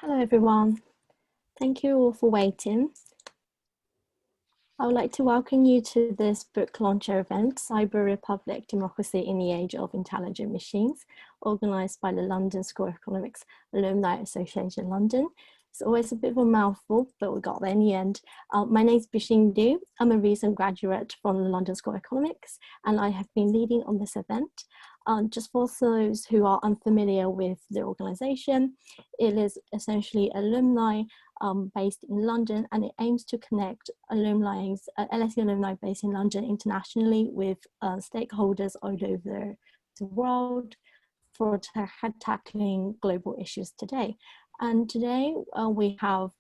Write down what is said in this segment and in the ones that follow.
Hello everyone, thank you all for waiting. I would like to welcome you to this book launcher event, Cyber Republic, Democracy in the Age of Intelligent Machines, organised by the London School of Economics Alumni Association London. It's always a bit of a mouthful, but we got there in the end. My name is Bishing Du. I'm a recent graduate from the London School of Economics, and I have been leading on this event. Just for those who are unfamiliar with the organisation, it is essentially alumni based in London, and it aims to connect alumni, LSE alumni based in London internationally with stakeholders all over the world for tackling global issues today. And today we have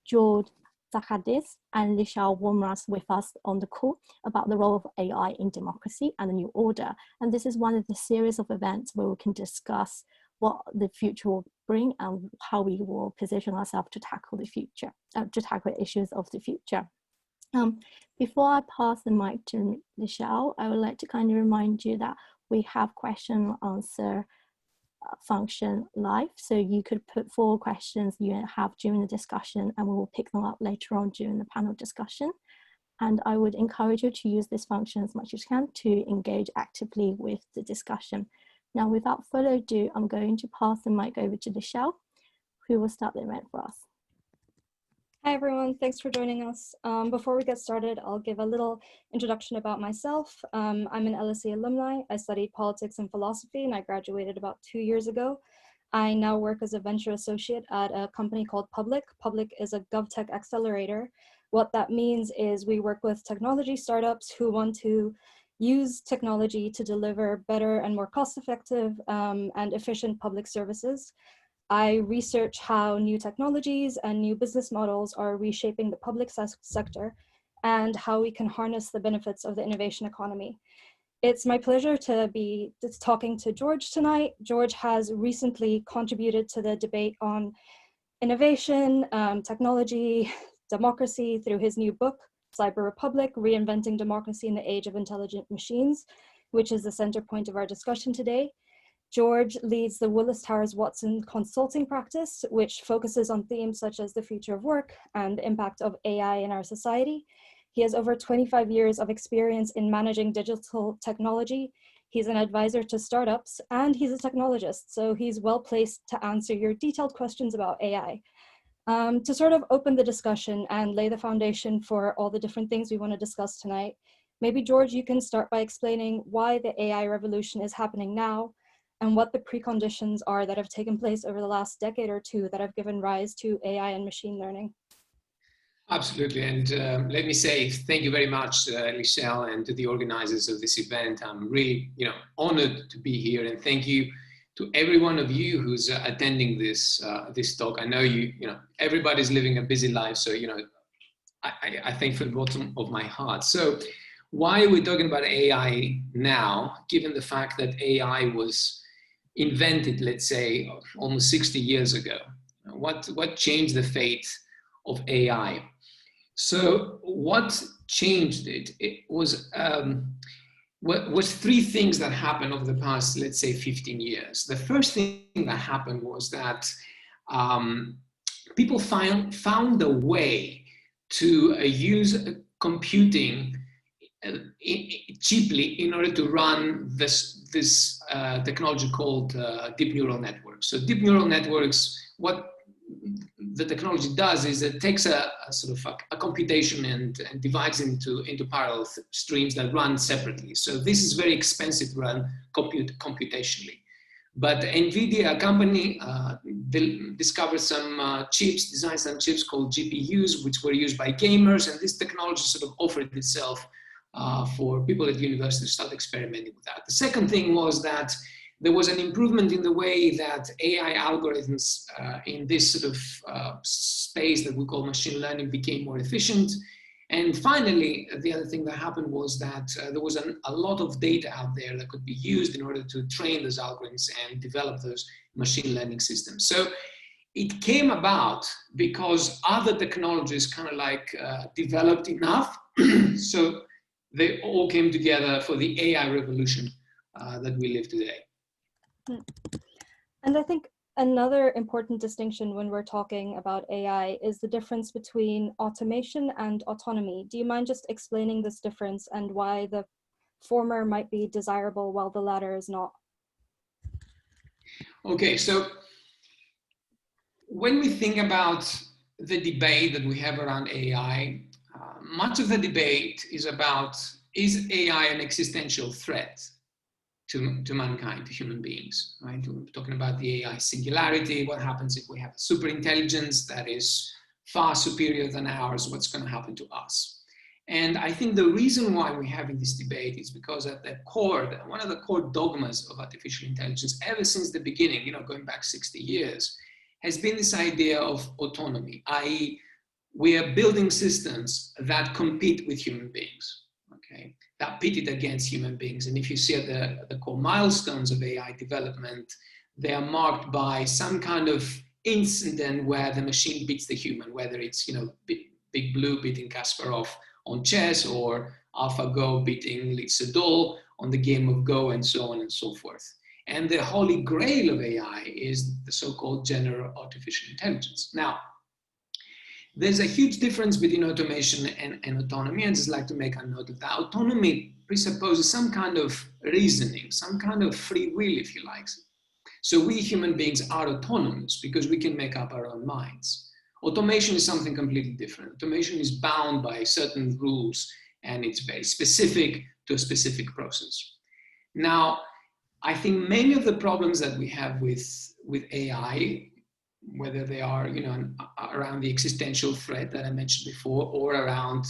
George Zarkadakis and Lishal Womras with us on the call about the role of AI in democracy and the new order. And this is one of the series of events where we can discuss what the future will bring and how we will position ourselves to tackle the future, to tackle issues of the future. Before I pass the mic to Lishal, I would like to kind of remind you that we have question and answer function live, so you could put forward questions you have during the discussion and we will pick them up later on during the panel discussion. And I would encourage you to use this function as much as you can to engage actively with the discussion. Now, without further ado, I'm going to pass the mic over to Lishal, who will start the event for us. Hi everyone, thanks for joining us. Before we get started, I'll give a little introduction about myself. I'm an LSE alumni. I studied politics and philosophy and I graduated about 2 years ago. I now work as a venture associate at a company called Public. Public is a GovTech accelerator. What that means is we work with technology startups who want to use technology to deliver better and more cost-effective and efficient public services. I research how new technologies and new business models are reshaping the public sector and how we can harness the benefits of the innovation economy. It's my pleasure to be talking to George tonight. George has recently contributed to the debate on innovation, technology, democracy through his new book, Cyber Republic, Reinventing Democracy in the Age of Intelligent Machines, which is the center point of our discussion today. George leads the Willis Towers Watson consulting practice, which focuses on themes such as the future of work and the impact of AI in our society. He has over 25 years of experience in managing digital technology. He's an advisor to startups and he's a technologist, so he's well placed to answer your detailed questions about AI. To sort of open the discussion and lay the foundation for all the different things we want to discuss tonight, maybe George, you can start by explaining why the AI revolution is happening now and what the preconditions are that have taken place over the last decade or two that have given rise to AI and machine learning. Absolutely, and let me say thank you very much, Lishal, and to the organizers of this event. I'm really, honored to be here, and thank you to every one of you who's attending this this talk. I know everybody's living a busy life, so I thank from the bottom of my heart. So, why are we talking about AI now, given the fact that AI was invented, let's say, almost 60 years ago? What changed the fate of AI? So what changed it? It was three things that happened over the past, let's say, 15 years. The first thing that happened was that people found a way to use computing cheaply in order to run this technology called deep neural networks. So deep neural networks, what the technology does is it takes a sort of a computation and divides into parallel streams that run separately. So this is very expensive to run computationally. But NVIDIA, a company, discovered some chips, designed some chips called GPUs, which were used by gamers, and this technology sort of offered itself for people at university to start experimenting with that. The second thing was that there was an improvement in the way that AI algorithms in this sort of space that we call machine learning became more efficient. And finally, the other thing that happened was that there was a lot of data out there that could be used in order to train those algorithms and develop those machine learning systems. So it came about because other technologies kind of like developed enough. So they all came together for the AI revolution that we live today. And I think another important distinction when we're talking about AI is the difference between automation and autonomy. Do you mind just explaining this difference and why the former might be desirable while the latter is not? Okay, so when we think about the debate that we have around AI, much of the debate is about, is AI an existential threat to mankind, to human beings, right? We're talking about the AI singularity. What happens if we have a super intelligence that is far superior than ours? What's going to happen to us? And I think the reason why we're having this debate is because at the core, one of the core dogmas of artificial intelligence, ever since the beginning, going back 60 years, has been this idea of autonomy, i.e., we are building systems that compete with human beings, okay, that pitted against human beings. And if you see at the core milestones of AI development, they are marked by some kind of incident where the machine beats the human, whether it's, Big Blue beating Kasparov on chess, or AlphaGo beating Lee Sedol on the game of Go, and so on and so forth. And the holy grail of AI is the so-called general artificial intelligence. Now, there's a huge difference between automation and autonomy. I'd just like to make a note of that. Autonomy presupposes some kind of reasoning, some kind of free will, if you like. So we human beings are autonomous because we can make up our own minds. Automation is something completely different. Automation is bound by certain rules, and it's very specific to a specific process. Now, I think many of the problems that we have with AI, whether they are, around the existential threat that I mentioned before, or around,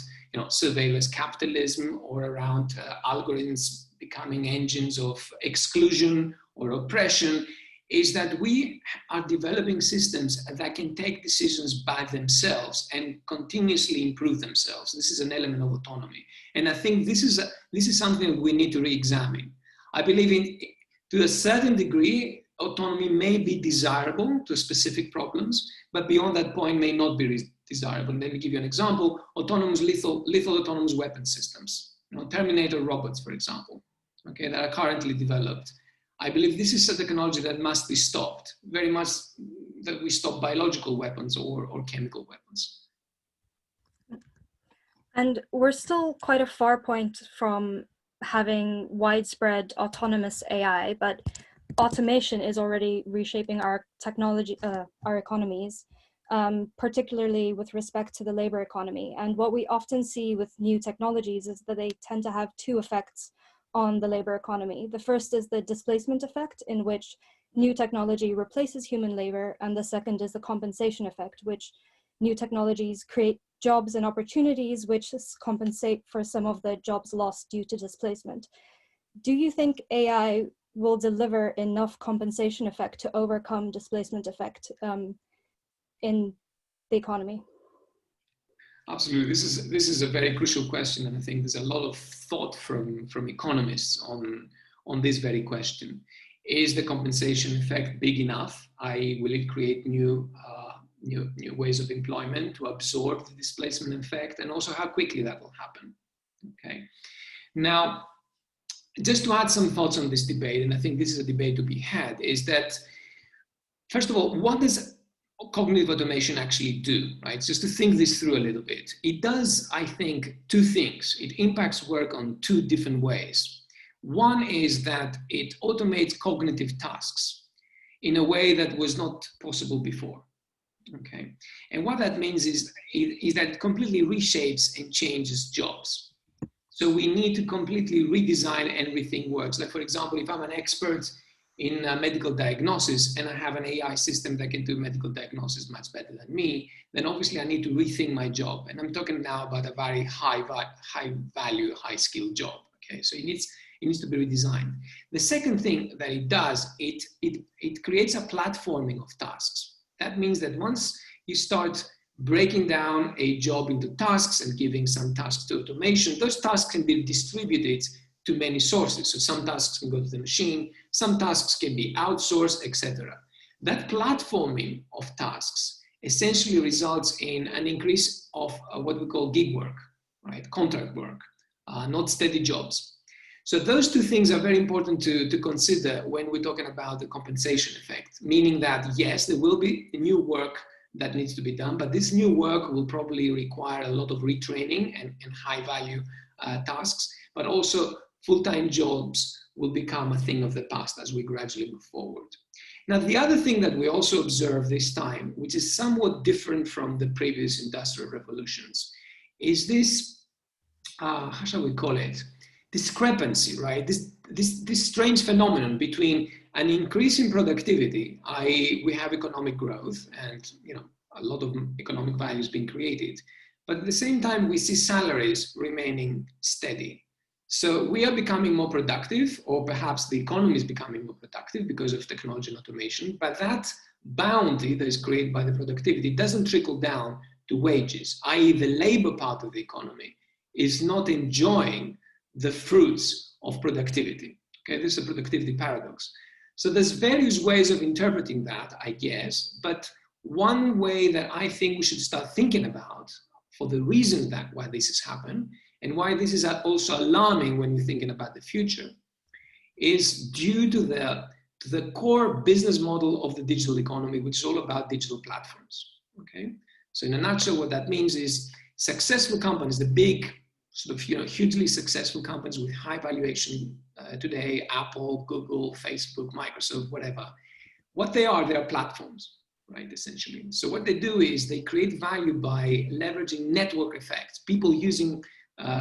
surveillance capitalism, or around algorithms becoming engines of exclusion or oppression, is that we are developing systems that can take decisions by themselves and continuously improve themselves. This is an element of autonomy. And I think this is something that we need to re-examine. I believe to a certain degree, autonomy may be desirable to specific problems, but beyond that point may not be desirable. Let me give you an example. Lethal autonomous weapon systems, Terminator robots, for example, okay, that are currently developed. I believe this is a technology that must be stopped, very much that we stop biological weapons or chemical weapons. And we're still quite a far point from having widespread autonomous AI, but automation is already reshaping our technology, our economies, particularly with respect to the labor economy. And what we often see with new technologies is that they tend to have two effects on the labor economy. The first is the displacement effect, in which new technology replaces human labor, and the second is the compensation effect, which new technologies create jobs and opportunities which compensate for some of the jobs lost due to displacement. Do you think AI will deliver enough compensation effect to overcome displacement effect in the economy? Absolutely. This is a very crucial question, and I think there's a lot of thought from economists on this very question. Is the compensation effect big enough? i.e., will it create new ways of employment to absorb the displacement effect, and also how quickly that will happen? Okay. Now, just to add some thoughts on this debate, and I think this is a debate to be had, is that, first of all, what does cognitive automation actually do, right? Just to think this through a little bit. It does, I think, two things. It impacts work on two different ways. One is that it automates cognitive tasks in a way that was not possible before, okay? And what that means is that it completely reshapes and changes jobs. So we need to completely redesign and rethink works. Like, for example, if I'm an expert in medical diagnosis and I have an AI system that can do medical diagnosis much better than me, then obviously I need to rethink my job. And I'm talking now about a very high value, high skill job. Okay, so it needs to be redesigned. The second thing that it does, it creates a platforming of tasks. That means that once you start breaking down a job into tasks and giving some tasks to automation, those tasks can be distributed to many sources. So some tasks can go to the machine, some tasks can be outsourced, etc. That platforming of tasks essentially results in an increase of what we call gig work, right? Contract work, not steady jobs. So those two things are very important to consider when we're talking about the compensation effect, meaning that yes, there will be new work that needs to be done, but this new work will probably require a lot of retraining and high value tasks, but also full-time jobs will become a thing of the past as we gradually move forward. Now, the other thing that we also observe this time, which is somewhat different from the previous industrial revolutions, is this, how shall we call it, discrepancy, right? This strange phenomenon between an increase in productivity, i.e. we have economic growth and a lot of economic value is being created, but at the same time we see salaries remaining steady. So we are becoming more productive, or perhaps the economy is becoming more productive because of technology and automation, but that bounty that is created by the productivity doesn't trickle down to wages, i.e. the labor part of the economy is not enjoying the fruits of productivity. Okay, this is a productivity paradox. So there's various ways of interpreting that, I guess, but one way that I think we should start thinking about for the reason that why this has happened and why this is also alarming when you're thinking about the future is due to the core business model of the digital economy, which is all about digital platforms. Okay, so in a nutshell, what that means is successful companies, the big sort of hugely successful companies with high valuation today, Apple, Google, Facebook, Microsoft, whatever, what they are platforms, right, essentially. So what they do is they create value by leveraging network effects, people using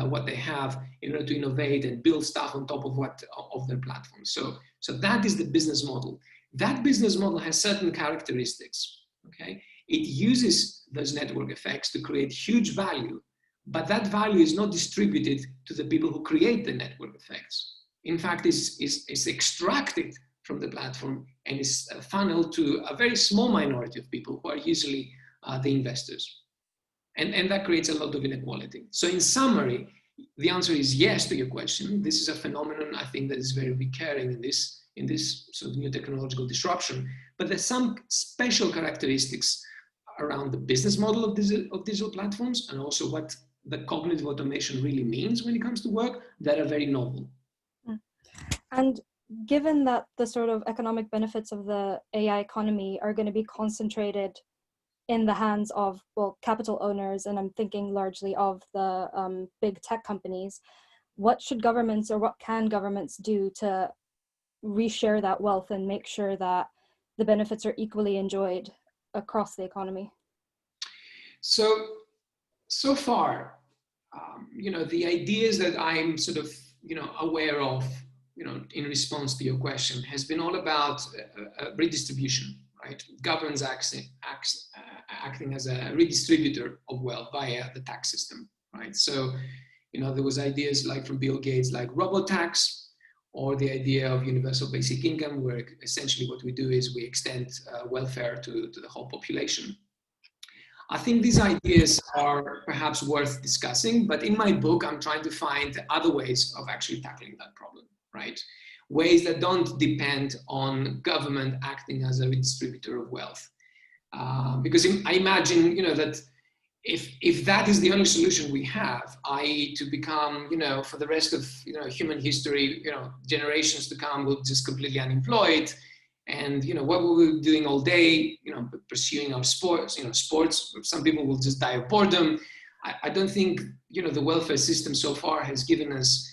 what they have in order to innovate and build stuff on top of their platforms. So that is the business model. That business model has certain characteristics. Okay, it uses those network effects to create huge value, but that value is not distributed to the people who create the network effects. In fact, it's extracted from the platform and is funneled to a very small minority of people who are usually the investors. And that creates a lot of inequality. So in summary, the answer is yes to your question. This is a phenomenon, I think, that is very recurring in this sort of new technological disruption. But there's some special characteristics around the business model of digital platforms and also what the cognitive automation really means when it comes to work that are very novel. And given that the sort of economic benefits of the AI economy are going to be concentrated in the hands of, well, capital owners, and I'm thinking largely of the big tech companies, what should governments or what can governments do to reshare that wealth and make sure that the benefits are equally enjoyed across the economy? So far, the ideas that I'm sort of, aware of, in response to your question has been all about redistribution, right? Governments acting as a redistributor of wealth via the tax system, right? So, there was ideas like from Bill Gates, like robo-tax, or the idea of universal basic income, where essentially what we do is we extend welfare to the whole population. I think these ideas are perhaps worth discussing, but in my book, I'm trying to find other ways of actually tackling that problem, right? Ways that don't depend on government acting as a redistributor of wealth. Because I imagine, that if that is the only solution we have, i.e. to become, for the rest of, human history, generations to come, we'll just completely unemployed. And, what we're doing all day, pursuing our sports, some people will just die of boredom. I don't think, the welfare system so far has given us,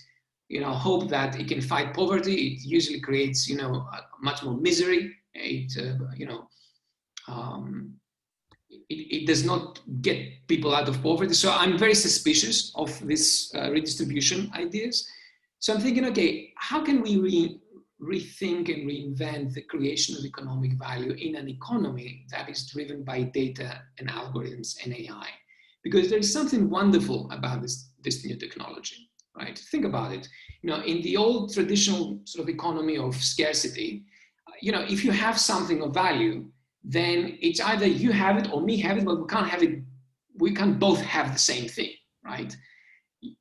hope that it can fight poverty. It usually creates, much more misery. It does not get people out of poverty. So I'm very suspicious of this redistribution ideas. So I'm thinking, okay, how can we rethink and reinvent the creation of economic value in an economy that is driven by data and algorithms and AI? Because there is something wonderful about this new technology, right? Think about it. In the old traditional sort of economy of scarcity, if you have something of value, then it's either you have it or me have it, but we can't have it. We can't both have the same thing, right?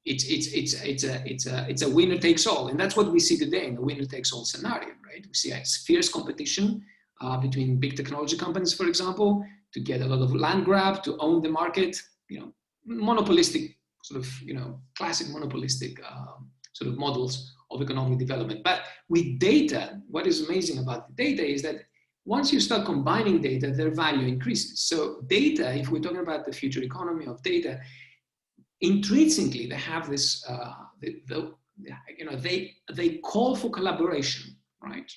It's a winner takes all, and that's what we see today in the winner takes all scenario, right? We see a fierce competition between big technology companies, for example, to get a lot of land grab, to own the market. Monopolistic sort of, classic monopolistic sort of models economic development. But with data, what is amazing about the data is that once you start combining data, their value increases. So data, if we're talking about the future economy of data, intrinsically they have this, they call for collaboration, right?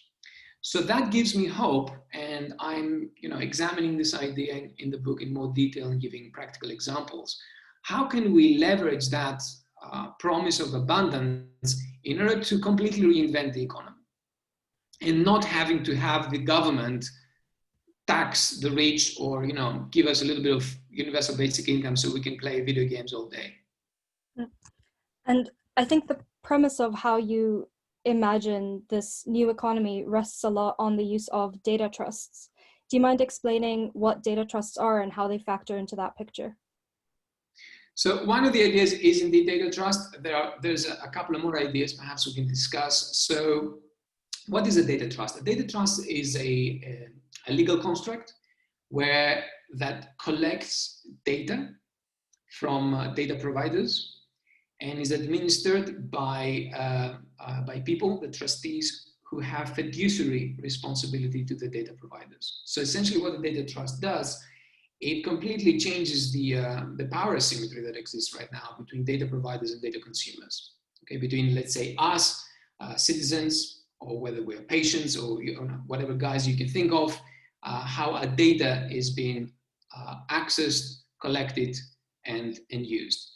So that gives me hope, and I'm examining this idea in the book in more detail and giving practical examples. How can we leverage that promise of abundance in order to completely reinvent the economy and not having to have the government tax the rich or give us a little bit of universal basic income so we can play video games all day? And I think the premise of how you imagine this new economy rests a lot on the use of data trusts. Do you mind explaining what data trusts are and how they factor into that picture? So one of the ideas is indeed data trust. There's a couple of more ideas perhaps we can discuss. So what is a data trust? A data trust is a legal construct that collects data from data providers and is administered by people, the trustees, who have fiduciary responsibility to the data providers. So essentially what the data trust does, it completely changes the power asymmetry that exists right now between data providers and data consumers. Okay, between, let's say, us, citizens, or whether we're patients or whatever guys you can think of, how our data is being accessed, collected, and used.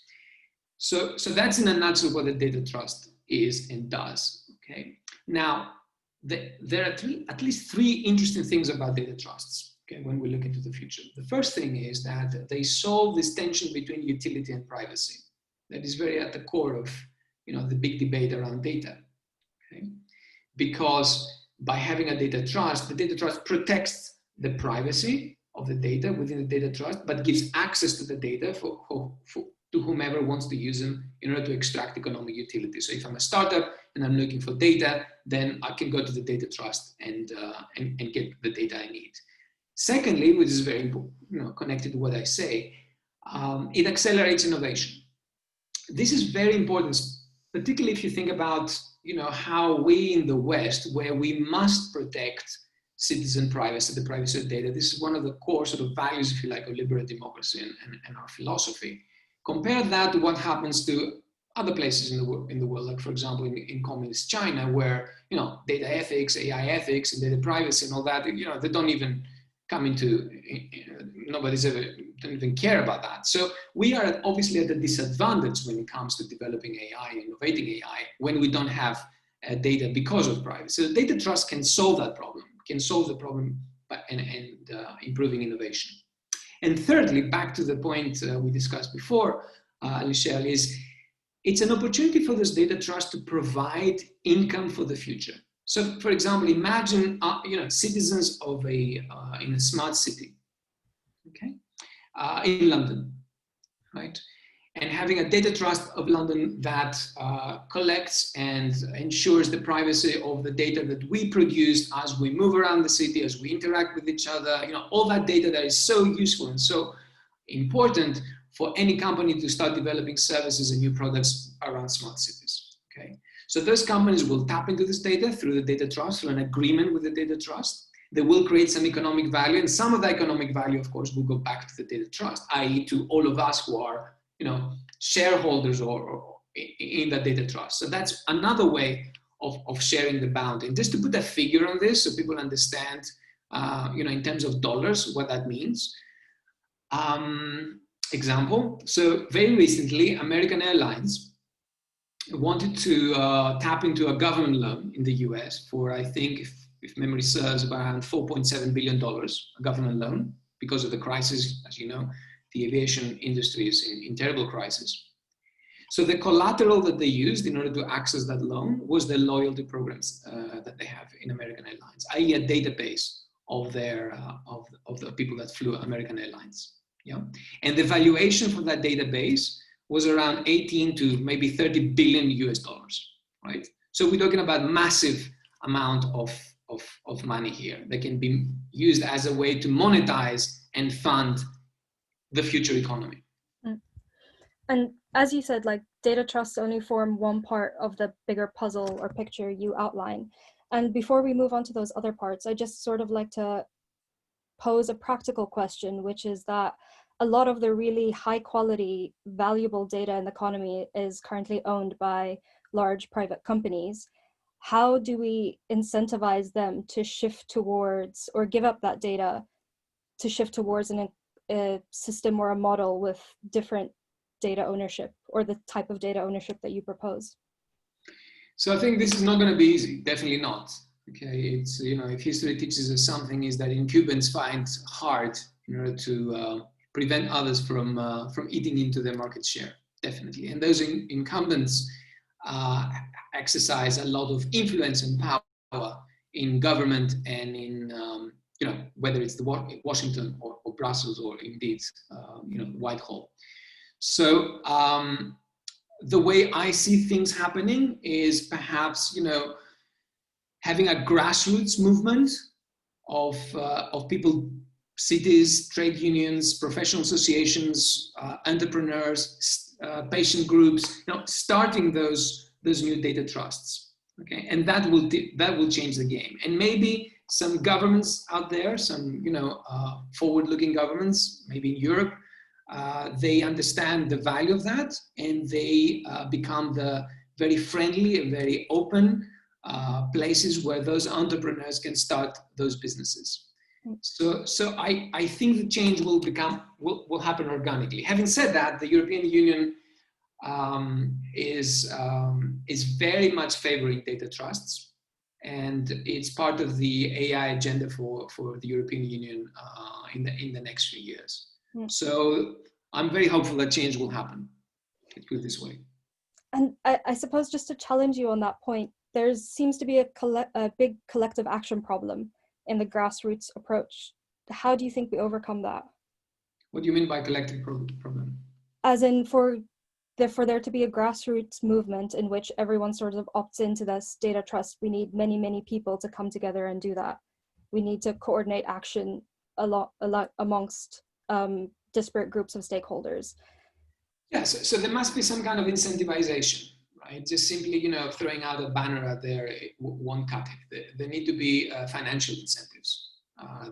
So that's in a nutshell what a data trust is and does. Okay. Now, there are at least three interesting things about data trusts. Okay, when we look into the future, the first thing is that they solve this tension between utility and privacy. That is very at the core of the big debate around data. Okay, because by having a data trust, the data trust protects the privacy of the data within the data trust, but gives access to the data to whomever wants to use them in order to extract economic utility. So if I'm a startup and I'm looking for data, then I can go to the data trust and get the data I need. Secondly, which is very important, connected to what I say, it accelerates innovation. This is very important, particularly if you think about how we in the West, where we must protect citizen privacy, the privacy of data. This is one of the core sort of values, if you like, of liberal democracy and our philosophy. Compare that to what happens to other places in the world, like for example in communist China, where data ethics, AI ethics, and data privacy and all that, they don't even come into, nobody's ever, don't even care about that. So we are obviously at a disadvantage when it comes to developing AI, innovating AI, when we don't have data because of privacy. So data trust can solve that problem, and improving innovation. And thirdly, back to the point we discussed before, Michelle, is it's an opportunity for this data trust to provide income for the future. So, for example, imagine citizens of in a smart city, okay, in London, right, and having a data trust of London that collects and ensures the privacy of the data that we produce as we move around the city, as we interact with each other, all that data that is so useful and so important for any company to start developing services and new products around smart cities, okay? So those companies will tap into this data through the data trust, through an agreement with the data trust. They will create some economic value, and some of the economic value, of course, will go back to the data trust, i.e. to all of us who are shareholders or in the data trust. So that's another way of sharing the bounty. And just to put a figure on this so people understand, in terms of dollars, what that means. Example, so very recently, American Airlines wanted to tap into a government loan in the US for, I think, if memory serves, around $4.7 billion, a government loan, because of the crisis. As you know, the aviation industry is in terrible crisis. So the collateral that they used in order to access that loan was the loyalty programs that they have in American Airlines, i.e. a database of the people that flew American Airlines. Yeah, and the valuation for that database was around 18 to maybe 30 billion US dollars, right? So we're talking about massive amount of money here that can be used as a way to monetize and fund the future economy. And as you said, like data trusts only form one part of the bigger puzzle or picture you outline. And before we move on to those other parts, I just sort of like to pose a practical question, which is that a lot of the really high quality, valuable data in the economy is currently owned by large private companies. How do we incentivize them to shift towards, or give up that data to shift towards a system or a model with different data ownership, or the type of data ownership that you propose? So I think this is not going to be easy, definitely not. Okay, it's, you know, if history teaches us something, is that incumbents find hard in order to prevent others from eating into their market share, definitely. And those incumbents exercise a lot of influence and power in government and in, you know, whether it's the Washington or Brussels or indeed, you know, Whitehall. So the way I see things happening is perhaps, you know, having a grassroots movement of people, cities, trade unions, professional associations, entrepreneurs, patient groups, you know, starting those new data trusts. Okay, and that will change the game. And maybe some governments out there, some, you know, forward-looking governments, maybe in Europe, they understand the value of that, and they become the very friendly and very open places where those entrepreneurs can start those businesses. So I think the change will happen organically. Having said that, the European Union is very much favoring data trusts, and it's part of the AI agenda for the European Union in the next few years. So I'm very hopeful that change will happen. Let's put it this way. And I suppose, just to challenge you on that point, there seems to be a big collective action problem in the grassroots approach. How do you think we overcome that? What do you mean by collective problem? As in, for there to be a grassroots movement in which everyone sort of opts into this data trust, we need many, many people to come together and do that. We need to coordinate action a lot amongst disparate groups of stakeholders. Yeah, so there must be some kind of incentivization, right? Just simply, you know, throwing out a banner out there won't cut it. There need to be financial incentives.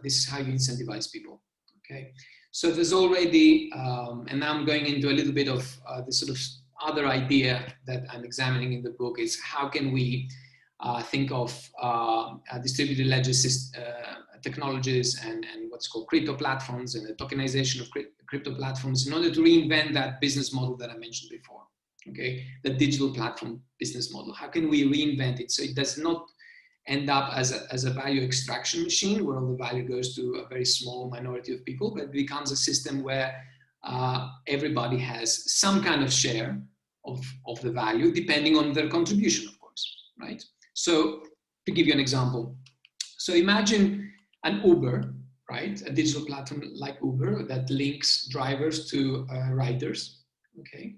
This is how you incentivize people, okay? So there's already, and now I'm going into a little bit of the sort of other idea that I'm examining in the book, is how can we think of distributed ledger technologies and what's called crypto platforms and the tokenization of crypto platforms in order to reinvent that business model that I mentioned before, okay? The digital platform business model. How can we reinvent it so it does not end up as a value extraction machine where all the value goes to a very small minority of people, but it becomes a system where everybody has some kind of share of the value depending on their contribution, of course, right? So to give you an example, so imagine an Uber, right? A digital platform like Uber that links drivers to riders, okay?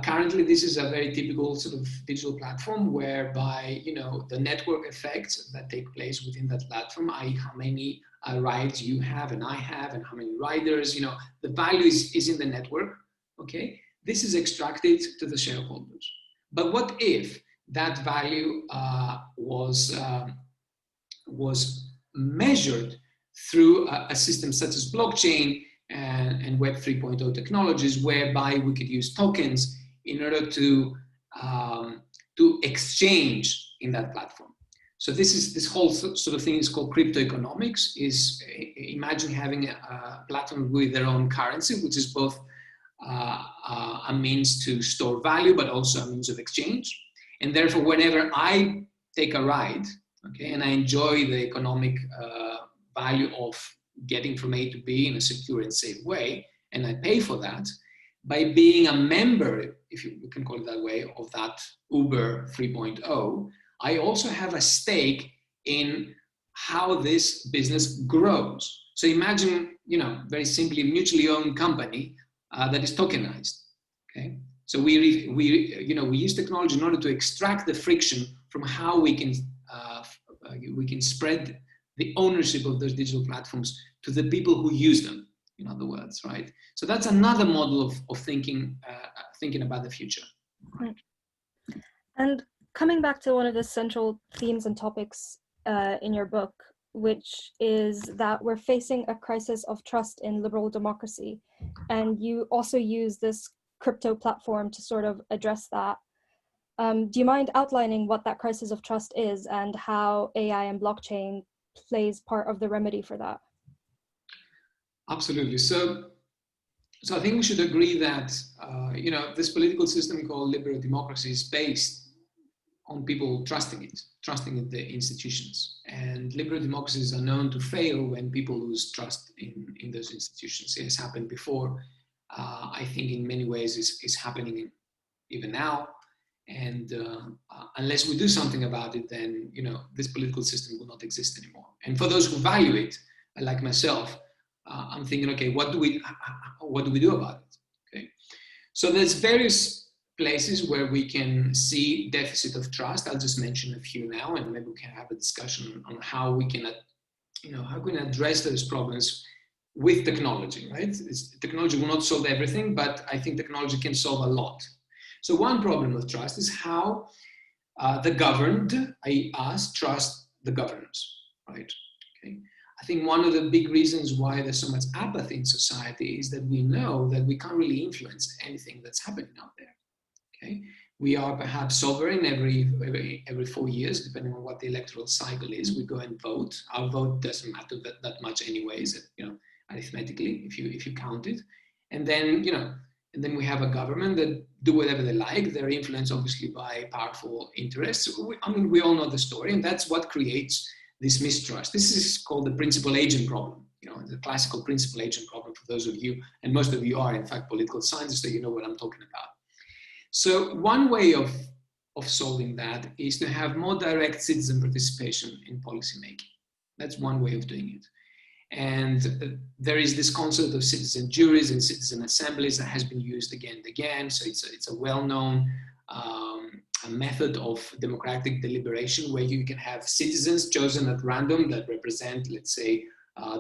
Currently, this is a very typical sort of digital platform whereby, you know, the network effects that take place within that platform, i.e. how many rides you have and I have and how many riders, you know, the value is in the network, okay? This is extracted to the shareholders. But what if that value was measured through a system such as blockchain and Web 3.0 technologies, whereby we could use tokens in order to exchange in that platform. So this whole sort of thing is called crypto economics. Is imagine having a platform with their own currency, which is both a means to store value, but also a means of exchange. And therefore, whenever I take a ride, okay, and I enjoy the economic value of getting from A to B in a secure and safe way, and I pay for that, by being a member, if you can call it that way, of that Uber 3.0, I also have a stake in how this business grows. So imagine, you know, very simply, a mutually owned company that is tokenized, okay? So we use technology in order to extract the friction from how we can spread the ownership of those digital platforms to the people who use them, in other words, right? So that's another model of thinking about the future. And coming back to one of the central themes and topics in your book, which is that we're facing a crisis of trust in liberal democracy. And you also use this crypto platform to sort of address that. Do you mind outlining what that crisis of trust is and how AI and blockchain plays part of the remedy for that? Absolutely. So I think we should agree that this political system called liberal democracy is based on people trusting in the institutions. And liberal democracies are known to fail when people lose trust in those institutions. It has happened before. I think in many ways is happening even now. And unless we do something about it, then this political system will not exist anymore. And for those who value it, like myself, I'm thinking, okay, what do we do about it? Okay, so there's various places where we can see deficit of trust. I'll just mention a few now, and maybe we can have a discussion on how we can, address those problems with technology. Right? Technology will not solve everything, but I think technology can solve a lot. So one problem of trust is how the governed, i.e. us, trust the governors, right? Okay. I think one of the big reasons why there's so much apathy in society is that we know that we can't really influence anything that's happening out there, okay? We are perhaps sovereign every 4 years, depending on what the electoral cycle is. We go and vote. Our vote doesn't matter that much anyways, arithmetically, if you count it. And then, and then we have a government that do whatever they like. They're influenced obviously by powerful interests. We all know the story, and that's what creates this mistrust. This is called the principal agent problem. The classical principal agent problem for those of you, and most of you are in fact political scientists, so you know what I'm talking about. So one way of solving that is to have more direct citizen participation in policy making. That's one way of doing it. And there is this concept of citizen juries and citizen assemblies that has been used again and again. So it's a well-known a method of democratic deliberation where you can have citizens chosen at random that represent, let's say,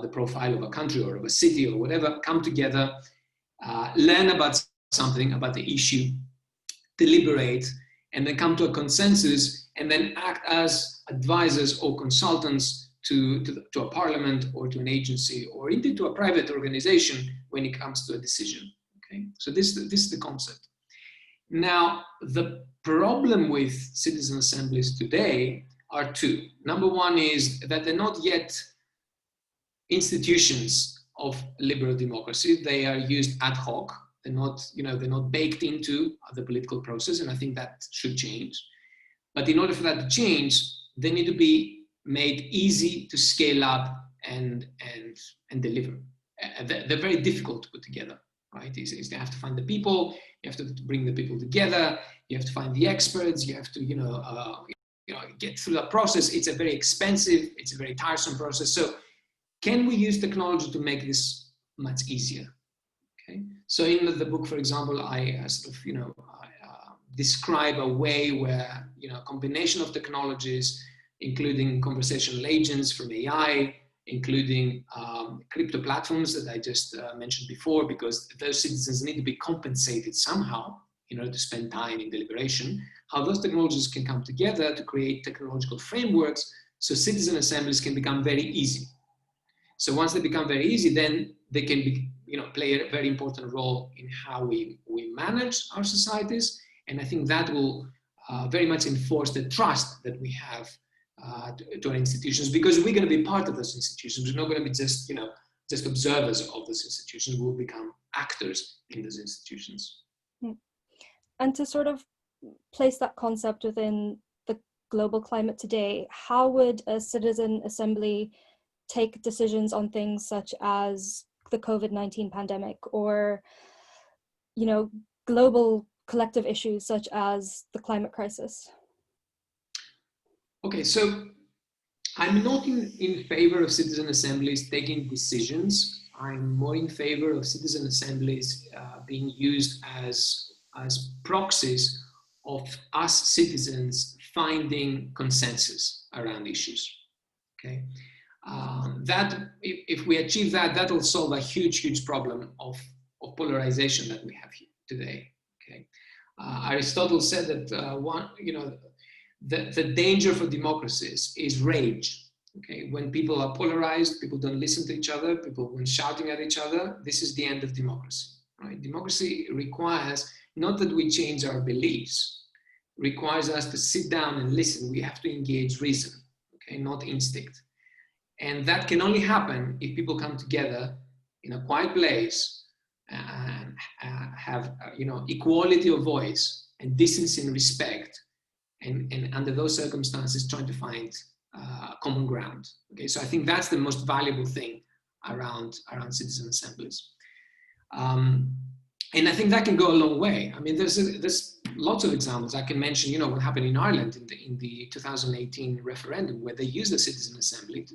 the profile of a country or of a city or whatever, come together, learn about something, about the issue, deliberate, and then come to a consensus, and then act as advisors or consultants to a parliament or to an agency or indeed to a private organization when it comes to a decision. Okay, so this is the concept. Now, the problem with citizen assemblies today are two. Number one is that they're not yet institutions of liberal democracy. They are used ad hoc. They're not baked into the political process, and I think that should change. But in order for that to change, they need to be made easy to scale up and deliver. They're very difficult to put together, right? Is they have to find the people, you have to bring the people together, you have to find the experts, you have to get through that process. It's a very expensive, it's a very tiresome process. So can we use technology to make this much easier? Okay. So in the book, for example, I describe a way where a combination of technologies, including conversational agents from AI, including crypto platforms that I just mentioned before, because those citizens need to be compensated somehow in order to spend time in deliberation, how those technologies can come together to create technological frameworks so citizen assemblies can become very easy. So once they become very easy, then they can play a very important role in how we manage our societies. And I think that will very much enforce the trust that we have to our institutions, because we're going to be part of those institutions. We're not going to be just observers of those institutions. We'll become actors in those institutions. And to sort of place that concept within the global climate today, how would a citizen assembly take decisions on things such as the COVID-19 pandemic or, global collective issues such as the climate crisis? Okay, so I'm not in favor of citizen assemblies taking decisions. I'm more in favor of citizen assemblies being used as proxies of us citizens finding consensus around issues. Okay, that if we achieve that, that will solve a huge problem of polarization that we have here today. Okay, Aristotle said that the danger for democracies is rage. Okay, when people are polarized, people don't listen to each other, people when shouting at each other, this is the end of democracy. Right? Democracy requires not that we change our beliefs, requires us to sit down and listen. We have to engage reason, okay, not instinct. And that can only happen if people come together in a quiet place and have equality of voice and decency and respect, and under those circumstances trying to find common ground. Okay, so I think that's the most valuable thing around citizen assemblies. And I think that can go a long way. I mean, there's lots of examples. I can mention, what happened in Ireland in the 2018 referendum, where they used the citizen assembly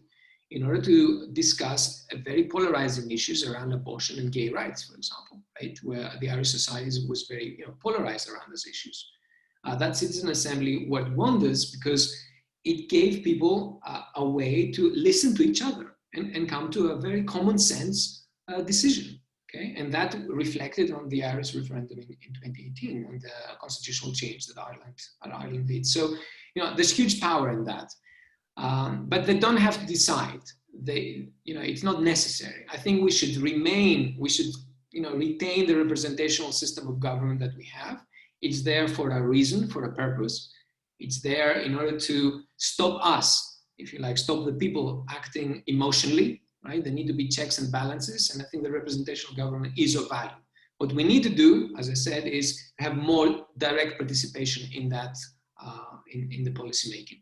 in order to discuss very polarizing issues around abortion and gay rights, for example, right? Where the Irish society was very polarized around those issues. That citizen assembly worked wonders because it gave people a way to listen to each other and come to a very common sense decision. Okay, and that reflected on the Irish referendum in 2018 and the constitutional change that Ireland did. So, there's huge power in that, but they don't have to decide. It's not necessary. I think we should retain the representational system of government that we have. It's there for a reason, for a purpose. It's there in order to stop us, if you like, stop the people acting emotionally. Right? There need to be checks and balances, and I think the representational government is of value. What we need to do, as I said, is have more direct participation in that, in the policy making.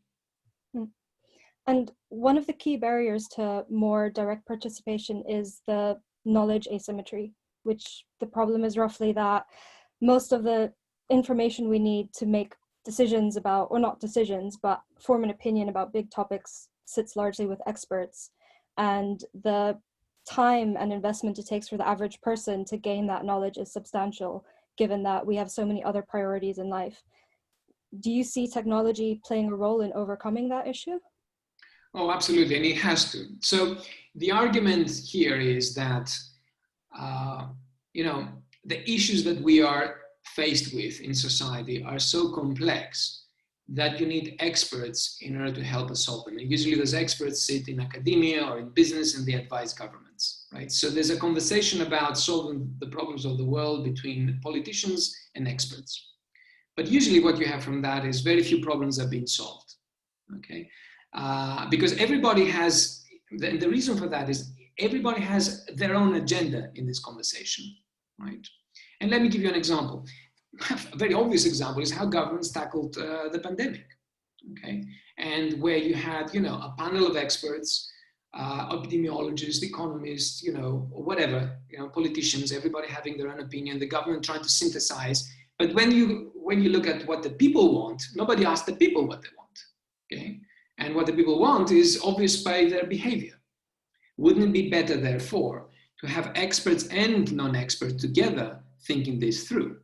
And one of the key barriers to more direct participation is the knowledge asymmetry, which the problem is roughly that most of the information we need to make decisions about, or not decisions, but form an opinion about big topics sits largely with experts. And the time and investment it takes for the average person to gain that knowledge is substantial, given that we have so many other priorities in life. Do you see technology playing a role in overcoming that issue? Oh, absolutely, and it has to. So the argument here is that, the issues that we are faced with in society are so complex that you need experts in order to help us solve them. And usually those experts sit in academia or in business and they advise governments, right? So there's a conversation about solving the problems of the world between politicians and experts. But usually what you have from that is very few problems are being solved, okay? Because everybody has, the reason for that is everybody has their own agenda in this conversation, right? And let me give you an example. A very obvious example is how governments tackled the pandemic, okay? And where you had, a panel of experts, epidemiologists, economists, whatever, politicians, everybody having their own opinion, the government trying to synthesize. But when you look at what the people want, nobody asks the people what they want, okay? And what the people want is obvious by their behavior. Wouldn't it be better, therefore, to have experts and non-experts together thinking this through?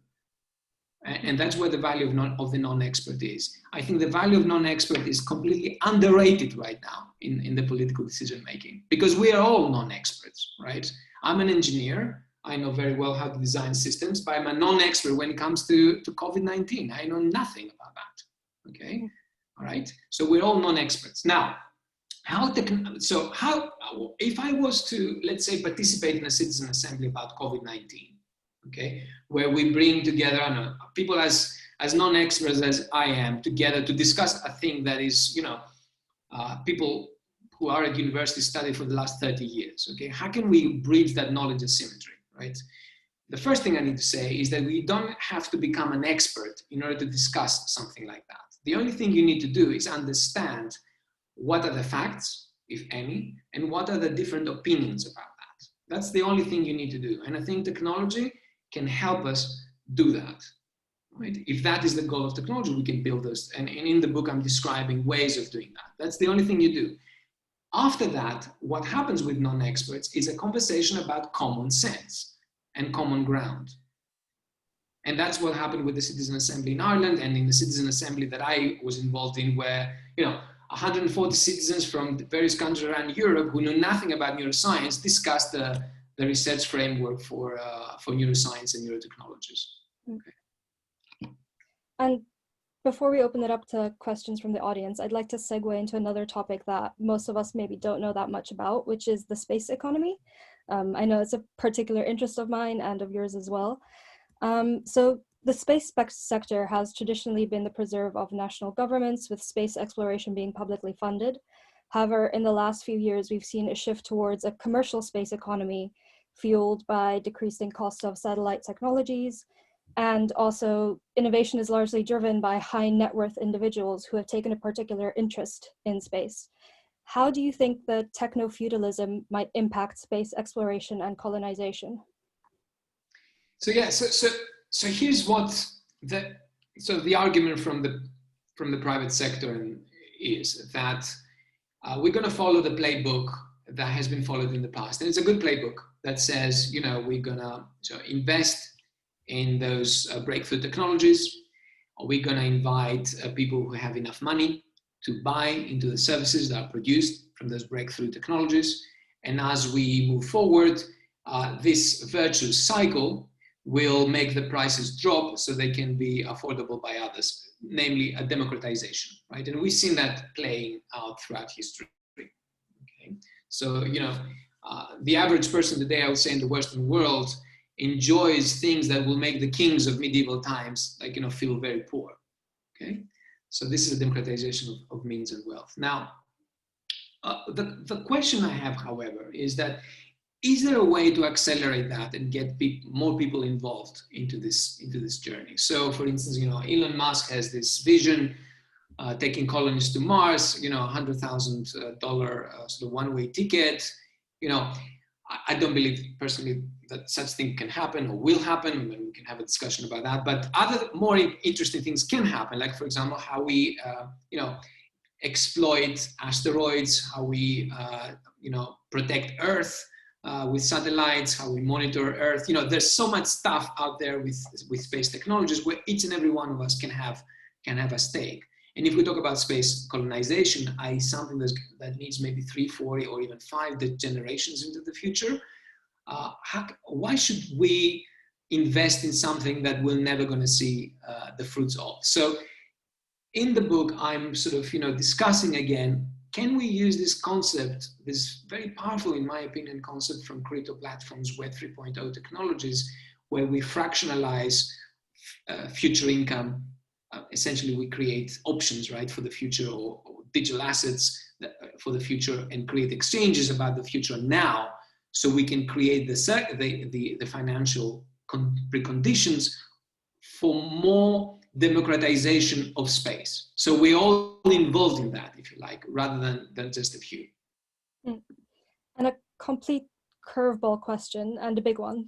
And that's where the value of the non-expert is. I think the value of non-expert is completely underrated right now in the political decision making, because we are all non-experts, right? I'm an engineer. I know very well how to design systems, but I'm a non-expert when it comes to COVID-19. I know nothing about that, okay? All right, so we're all non-experts. Now, if I was to, let's say, participate in a citizen assembly about COVID-19, okay, where we bring together people as non-experts as I am together to discuss a thing that is, people who are at university studied for the last 30 years, okay? How can we bridge that knowledge asymmetry, right? The first thing I need to say is that we don't have to become an expert in order to discuss something like that. The only thing you need to do is understand what are the facts, if any, and what are the different opinions about that. That's the only thing you need to do. And I think technology can help us do that, right? If that is the goal of technology, we can build those. And in the book, I'm describing ways of doing that. That's the only thing you do. After that, what happens with non-experts is a conversation about common sense and common ground. And that's what happened with the Citizen Assembly in Ireland and in the Citizen Assembly that I was involved in, where 140 citizens from various countries around Europe who knew nothing about neuroscience discussed the research framework for neuroscience and neurotechnologies. Okay. And before we open it up to questions from the audience, I'd like to segue into another topic that most of us maybe don't know that much about, which is the space economy. I know it's a particular interest of mine and of yours as well. So the space sector has traditionally been the preserve of national governments, with space exploration being publicly funded. However, in the last few years, we've seen a shift towards a commercial space economy fueled by decreasing cost of satellite technologies. And also, innovation is largely driven by high net worth individuals who have taken a particular interest in space. How do you think the techno-feudalism might impact space exploration and colonization? So yeah, so here's what the argument from the private sector is that we're going to follow the playbook that has been followed in the past, and it's a good playbook that says, you know, we're going to invest in those breakthrough technologies. We're going to invite people who have enough money to buy into the services that are produced from those breakthrough technologies. And as we move forward, this virtuous cycle will make the prices drop so they can be affordable by others, namely a democratization, right? And we've seen that playing out throughout history. Okay, so you know, the average person today, I would say, in the Western world, enjoys things that will make the kings of medieval times, like, you know, feel very poor. Okay, so this is a democratization of means and wealth. Now, the question I have, however, is that is there a way to accelerate that and get more people involved into this journey? So, for instance, you know, Elon Musk has this vision, taking colonies to Mars. You know, $100,000 sort of one-way ticket. You know, I don't believe personally that such thing can happen or will happen, and we can have a discussion about that. But other more interesting things can happen, like, for example, how we, you know, exploit asteroids, how we, you know, protect Earth with satellites, how we monitor Earth. You know, there's so much stuff out there with space technologies where each and every one of us can have a stake. And if we talk about space colonization, something that needs maybe 3, 4, or even 5 generations into the future, why should we invest in something that we're never going to see the fruits of? So in the book, I'm sort of, you know, discussing again, can we use this concept, this very powerful, in my opinion, concept from crypto platforms, Web 3.0 technologies, where we fractionalize future income. Essentially, we create options, right, for the future, or digital assets for the future, and create exchanges about the future now, so we can create the financial preconditions for more democratization of space. So we're all involved in that, if you like, rather than just a few. And a complete curveball question, and a big one.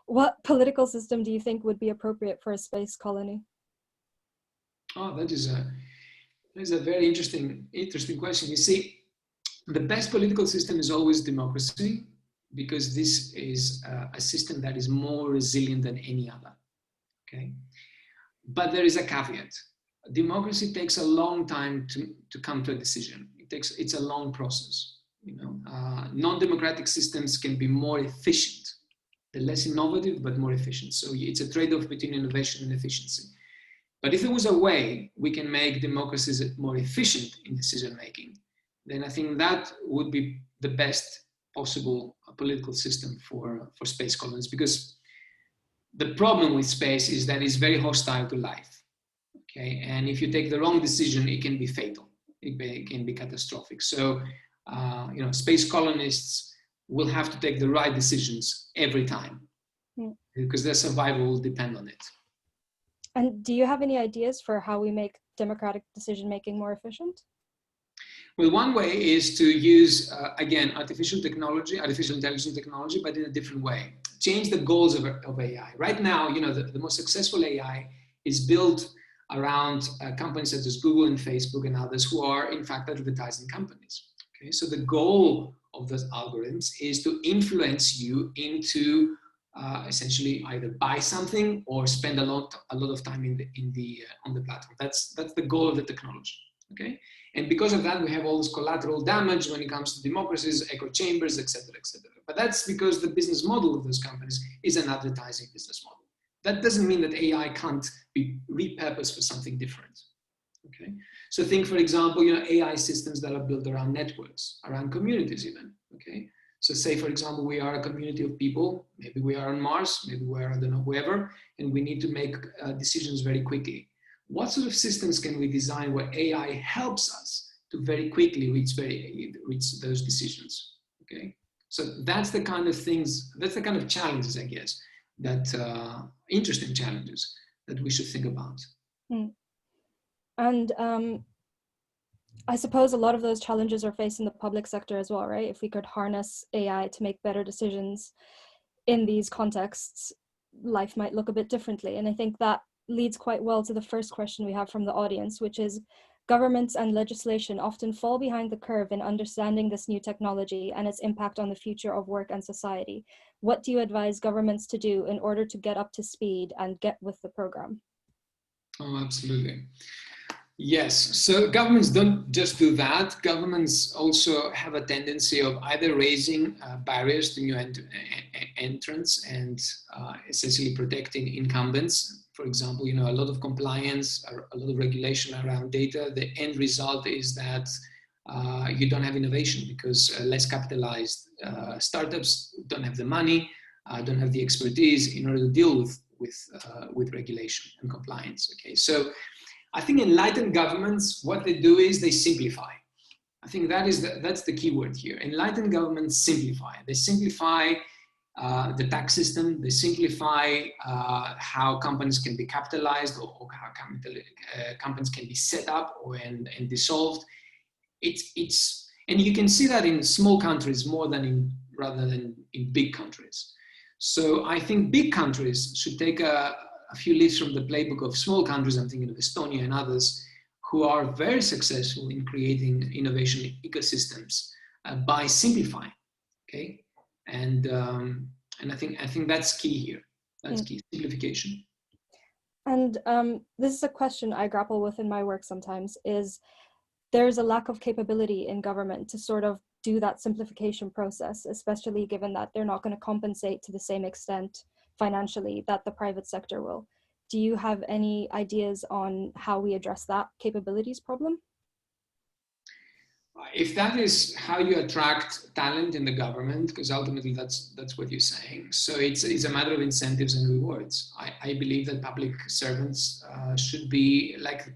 What political system do you think would be appropriate for a space colony? Oh, that is a very interesting question. You see, the best political system is always democracy, because this is a system that is more resilient than any other. Okay, but there is a caveat. Democracy takes a long time to come to a decision. It's a long process. You know, non-democratic systems can be more efficient. They're less innovative, but more efficient. So it's a trade-off between innovation and efficiency. But if there was a way we can make democracies more efficient in decision-making, then I think that would be the best possible political system for space colonies, because the problem with space is that it's very hostile to life. Okay, and if you take the wrong decision, it can be fatal. It can be catastrophic. So, you know, space colonists will have to take the right decisions every time, because their survival will depend on it. And do you have any ideas for how we make democratic decision-making more efficient? Well, one way is to use, again, artificial intelligence technology, but in a different way. Change the goals of AI. Right now, you know, the most successful AI is built around companies such as Google and Facebook and others, who are, in fact, advertising companies. Okay, so the goal of those algorithms is to influence you into essentially either buy something or spend a lot of time on the platform. That's the goal of the technology. Okay, and because of that, we have all this collateral damage when it comes to democracies, echo chambers, etc., etc. But that's because the business model of those companies is an advertising business model. That doesn't mean that AI can't be repurposed for something different. Okay, so think, for example, AI systems that are built around networks, around communities even. Okay, so say, for example, we are a community of people, maybe we are on Mars, maybe we are, I don't know, wherever, and we need to make decisions very quickly. What sort of systems can we design where AI helps us to very quickly reach those decisions? Okay, so that's the kind of things, that's the kind of challenges, I guess, that interesting challenges that we should think about. Mm. And I suppose a lot of those challenges are facing the public sector as well, right? If we could harness AI to make better decisions in these contexts, life might look a bit differently. And I think that leads quite well to the first question we have from the audience, which is, governments and legislation often fall behind the curve in understanding this new technology and its impact on the future of work and society. What do you advise governments to do in order to get up to speed and get with the program? Oh, absolutely. Yes, so governments don't just do that. Governments also have a tendency of either raising barriers to new entrants and essentially protecting incumbents. For example, a lot of compliance, a lot of regulation around data. The end result is that you don't have innovation because less capitalized startups don't have the money, don't have the expertise in order to deal with regulation and compliance. Okay, so I think enlightened governments, what they do is they simplify. I think that's the key word here. Enlightened governments simplify. They simplify the tax system. They simplify how companies can be capitalized or how companies can be set up and dissolved. And you can see that in small countries rather than in big countries. So I think big countries should take a few leads from the playbook of small countries. I'm thinking of Estonia and others who are very successful in creating innovation ecosystems by simplifying. Okay, and I think that's key here. That's key, simplification. And this is a question I grapple with in my work sometimes, is there's a lack of capability in government to sort of do that simplification process, especially given that they're not going to compensate to the same extent financially that the private sector will. Do you have any ideas on how we address that capabilities problem? If that is how you attract talent in the government, because ultimately that's what you're saying. So it's a matter of incentives and rewards. I believe that public servants should be like the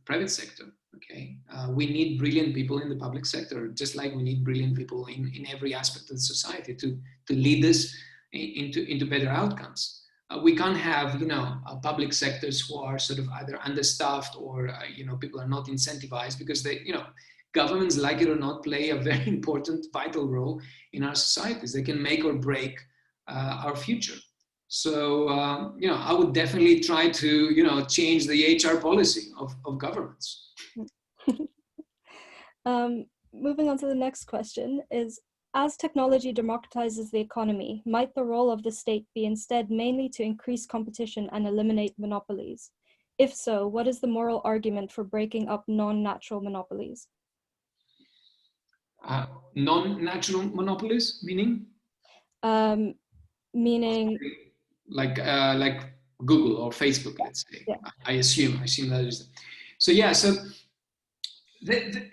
private sector. Okay, we need brilliant people in the public sector, just like we need brilliant people in every aspect of the society to lead us into better outcomes. We can't have public sectors who are sort of either understaffed or people are not incentivized, because governments, like it or not, play a very important, vital role in our societies. They can make or break our future. So, I would definitely try to, change the HR policy of governments. Moving on to the next question is, as technology democratizes the economy, might the role of the state be instead mainly to increase competition and eliminate monopolies? If so, what is the moral argument for breaking up non-natural monopolies? Non-natural monopolies, meaning? Meaning like Google or Facebook, let's say. Yeah. I assume that is. So yeah, so the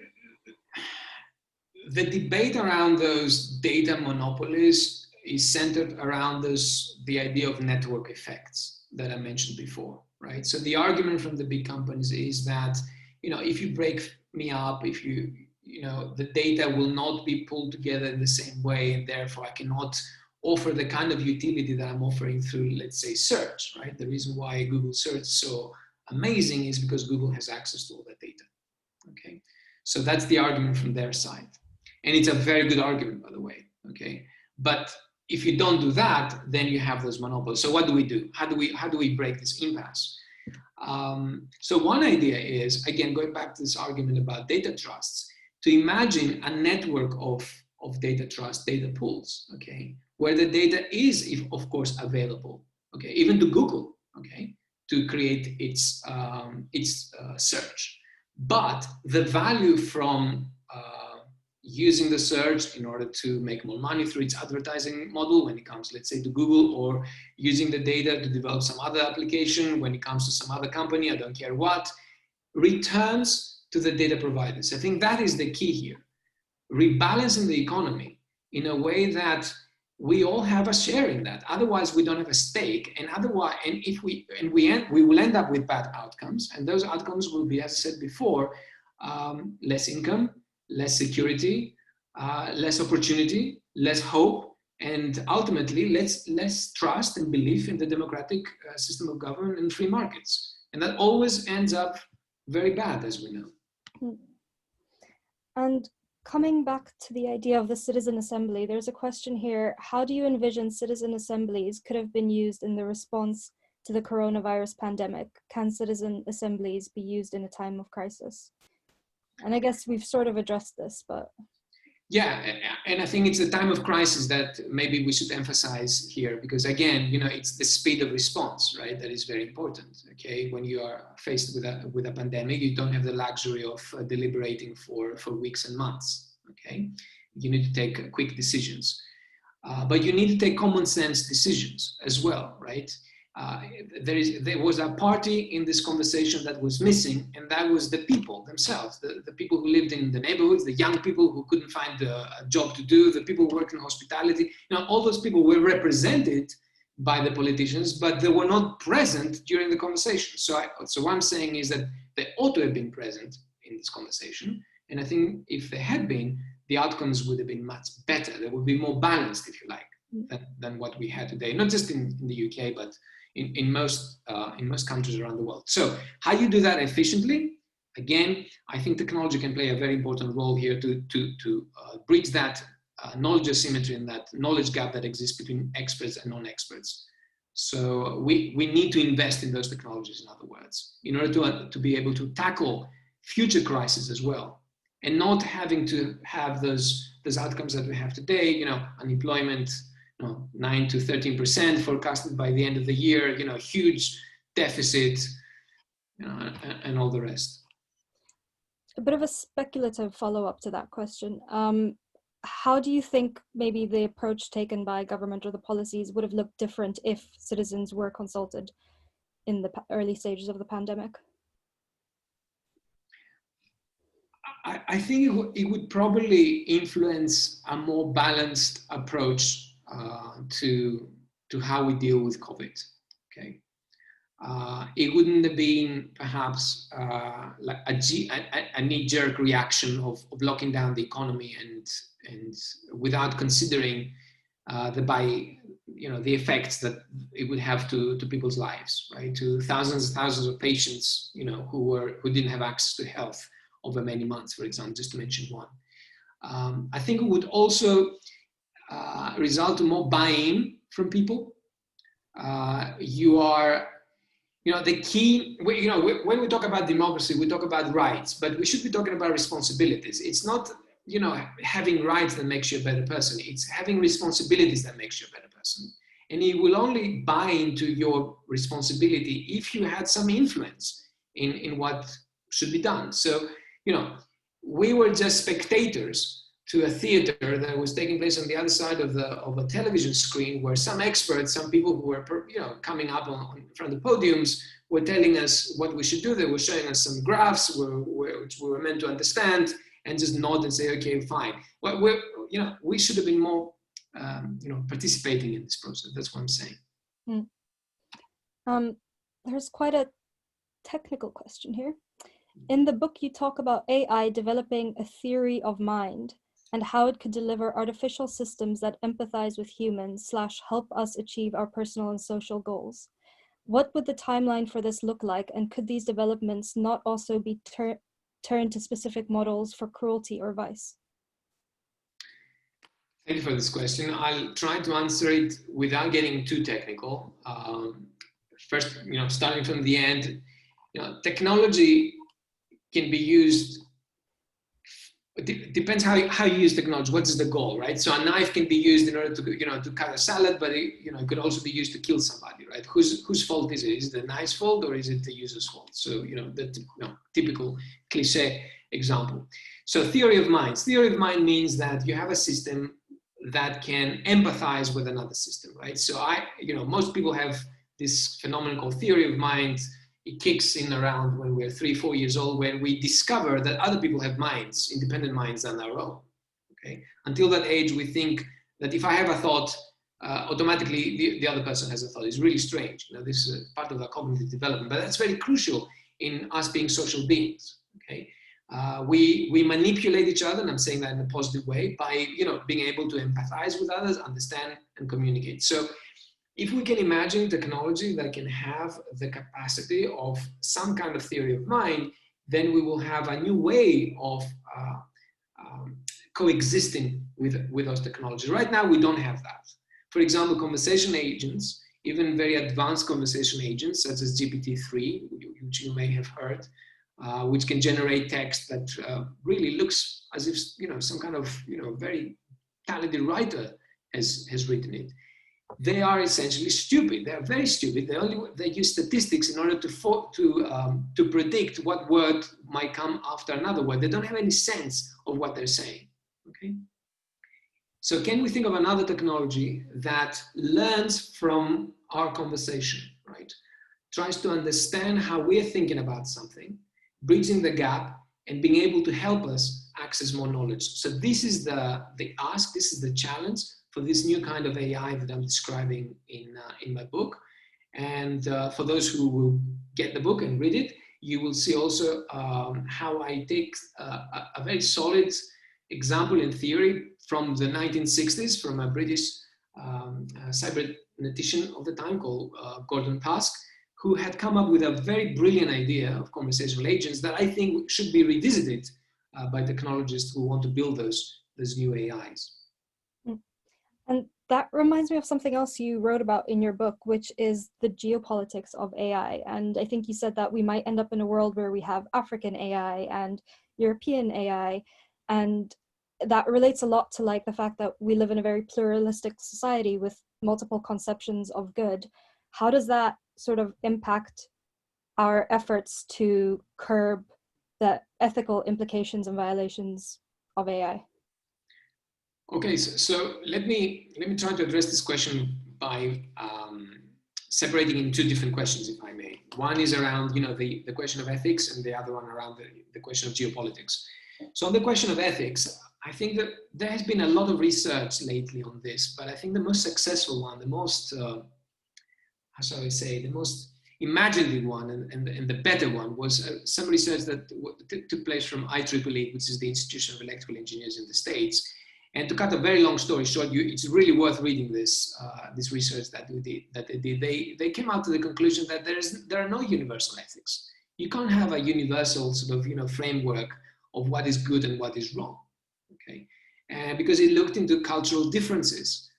debate around those data monopolies is centered around the idea of network effects that I mentioned before, right? So the argument from the big companies is that, if you break me up, if the data will not be pulled together in the same way, and therefore I cannot offer the kind of utility that I'm offering through, let's say, search, right? The reason why Google search is so amazing is because Google has access to all that data, okay? So that's the argument from their side. And it's a very good argument, by the way, okay? But if you don't do that, then you have those monopolies. So what do we do? How do we break this impasse? So one idea is, again, going back to this argument about data trusts, to imagine a network of data trust, data pools, okay, where the data is, of course, available, okay, even to Google, okay, to create its search. But the value from using the search in order to make more money through its advertising model when it comes, let's say, to Google, or using the data to develop some other application when it comes to some other company, I don't care what, returns to the data providers. I think that is the key here. Rebalancing the economy in a way that we all have a share in that. Otherwise, we don't have a stake, and otherwise, and if we will end up with bad outcomes, and those outcomes will be, as I said before, less income, less security, less opportunity, less hope, and ultimately less trust and belief in the democratic system of government and free markets. And that always ends up very bad, as we know. And coming back to the idea of the citizen assembly, there's a question here. How do you envision citizen assemblies could have been used in the response to the coronavirus pandemic? Can citizen assemblies be used in a time of crisis? And I guess we've sort of addressed this, but... Yeah, and I think it's the time of crisis that maybe we should emphasize here, because again, it's the speed of response, right? That is very important, okay? When you are faced with a pandemic, you don't have the luxury of deliberating for weeks and months, okay? You need to take quick decisions, but you need to take common sense decisions as well, right? There was a party in this conversation that was missing, and that was the people themselves, the people who lived in the neighborhoods, the young people who couldn't find a job to do, the people who worked in hospitality. All those people were represented by the politicians, but they were not present during the conversation. So what I'm saying is that they ought to have been present in this conversation, and I think if they had been, the outcomes would have been much better. They would be more balanced, if you like, than what we had today, not just in the UK, but in most countries around the world. So how you do that efficiently? Again, I think technology can play a very important role here to bridge that knowledge asymmetry and that knowledge gap that exists between experts and non-experts. So we need to invest in those technologies, in other words, in order to be able to tackle future crises as well, and not having to have those outcomes that we have today, unemployment, 9 to 13% forecasted by the end of the year, huge deficit, and all the rest. A bit of a speculative follow-up to that question. How do you think maybe the approach taken by government or the policies would have looked different if citizens were consulted in the early stages of the pandemic? I think it would probably influence a more balanced approach to how we deal with COVID. Okay, it wouldn't have been perhaps like a knee-jerk reaction of locking down the economy and without considering the effects that it would have to people's lives, right? To thousands and thousands of patients, who didn't have access to health over many months, for example, just to mention one. I think it would also result in more buy-in from people. The key, when we talk about democracy, we talk about rights, but we should be talking about responsibilities. It's not, having rights that makes you a better person. It's having responsibilities that makes you a better person. And you will only buy into your responsibility if you had some influence in what should be done. So, we were just spectators to a theater that was taking place on the other side of a television screen, where some experts, some people who were coming up in front of the podiums, were telling us what we should do. They were showing us some graphs which we were meant to understand, and just nod and say, okay, fine. Well, we should have been more participating in this process. That's what I'm saying. There's quite a technical question here. In the book, you talk about AI developing a theory of mind and how it could deliver artificial systems that empathize with humans / help us achieve our personal and social goals. What would the timeline for this look like? And could these developments not also be turned to specific models for cruelty or vice? Thank you for this question. I'll try to answer it without getting too technical. First, starting from the end, technology can be used. It depends how you use technology. What is the goal, right? So a knife can be used in order to to cut a salad, but it could also be used to kill somebody, right? Whose fault is it? Is it the knife's fault or is it the user's fault? So the typical cliche example. So theory of minds. Theory of mind means that you have a system that can empathize with another system, right? So most people have this phenomenon called theory of mind. It kicks in around when we're 3, 4 years old, when we discover that other people have minds, independent minds than our own. Okay. Until that age, we think that if I have a thought, automatically the other person has a thought. It's really strange. This is part of the cognitive development, but that's very crucial in us being social beings. Okay. We manipulate each other, and I'm saying that in a positive way, by being able to empathize with others, understand, and communicate. So if we can imagine technology that can have the capacity of some kind of theory of mind, then we will have a new way of coexisting with those technologies. Right now, we don't have that. For example, conversation agents, even very advanced conversation agents, such as GPT-3, which you may have heard, which can generate text that really looks as if some kind of very talented writer has written it. They are essentially stupid. They are very stupid. They use statistics in order to predict what word might come after another word. They don't have any sense of what they're saying. Okay. So can we think of another technology that learns from our conversation, right? Tries to understand how we're thinking about something, bridging the gap, and being able to help us access more knowledge. So this is the ask, this is the challenge for this new kind of AI that I'm describing in my book. And for those who will get the book and read it, you will see also how I take a very solid example in theory from the 1960s from a British cybernetician of the time called Gordon Pask, who had come up with a very brilliant idea of conversational agents that I think should be revisited by technologists who want to build those new AIs. And that reminds me of something else you wrote about in your book, which is the geopolitics of AI. And I think you said that we might end up in a world where we have African AI and European AI. And that relates a lot to like the fact that we live in a very pluralistic society with multiple conceptions of good. How does that sort of impact our efforts to curb the ethical implications and violations of AI? Okay, so let me try to address this question by separating in two different questions, if I may. One is around the question of ethics, and the other one around the question of geopolitics. So on the question of ethics, I think that there has been a lot of research lately on this, but I think the most successful one, the most how shall I say, the most imaginative one and the better one was some research that took place from IEEE, which is the Institution of Electrical Engineers in the States. And to cut a very long story short, it's really worth reading this research that they did. They came out to the conclusion that there are no universal ethics. You can't have a universal sort of framework of what is good and what is wrong. Okay, because it looked into cultural differences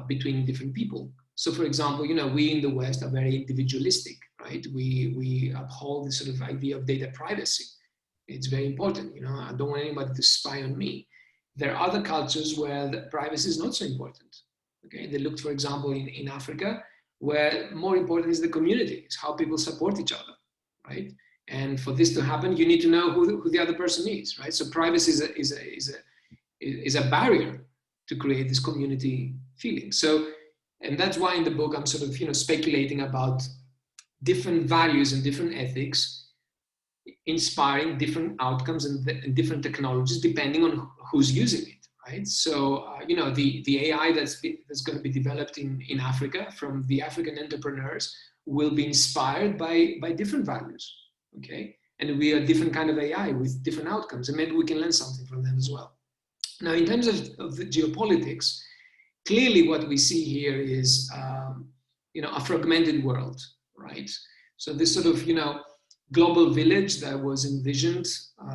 between different people. So, for example, we in the West are very individualistic, right? We uphold this sort of idea of data privacy. It's very important. I don't want anybody to spy on me. There are other cultures where the privacy is not so important. Okay, they looked, for example, in Africa, where more important is the community, it's how people support each other, right? And for this to happen, you need to know who the other person is, right? So privacy is a barrier to create this community feeling. So, and that's why in the book I'm sort of speculating about different values and different ethics, inspiring different outcomes and different technologies depending on who's using it, right? So the AI that's going to be developed in Africa from the African entrepreneurs will be inspired by different values, okay? And we are different kind of AI with different outcomes, and maybe we can learn something from them as well. Now, in terms of the geopolitics, clearly what we see here is a fragmented world, right? So this sort of global village that was envisioned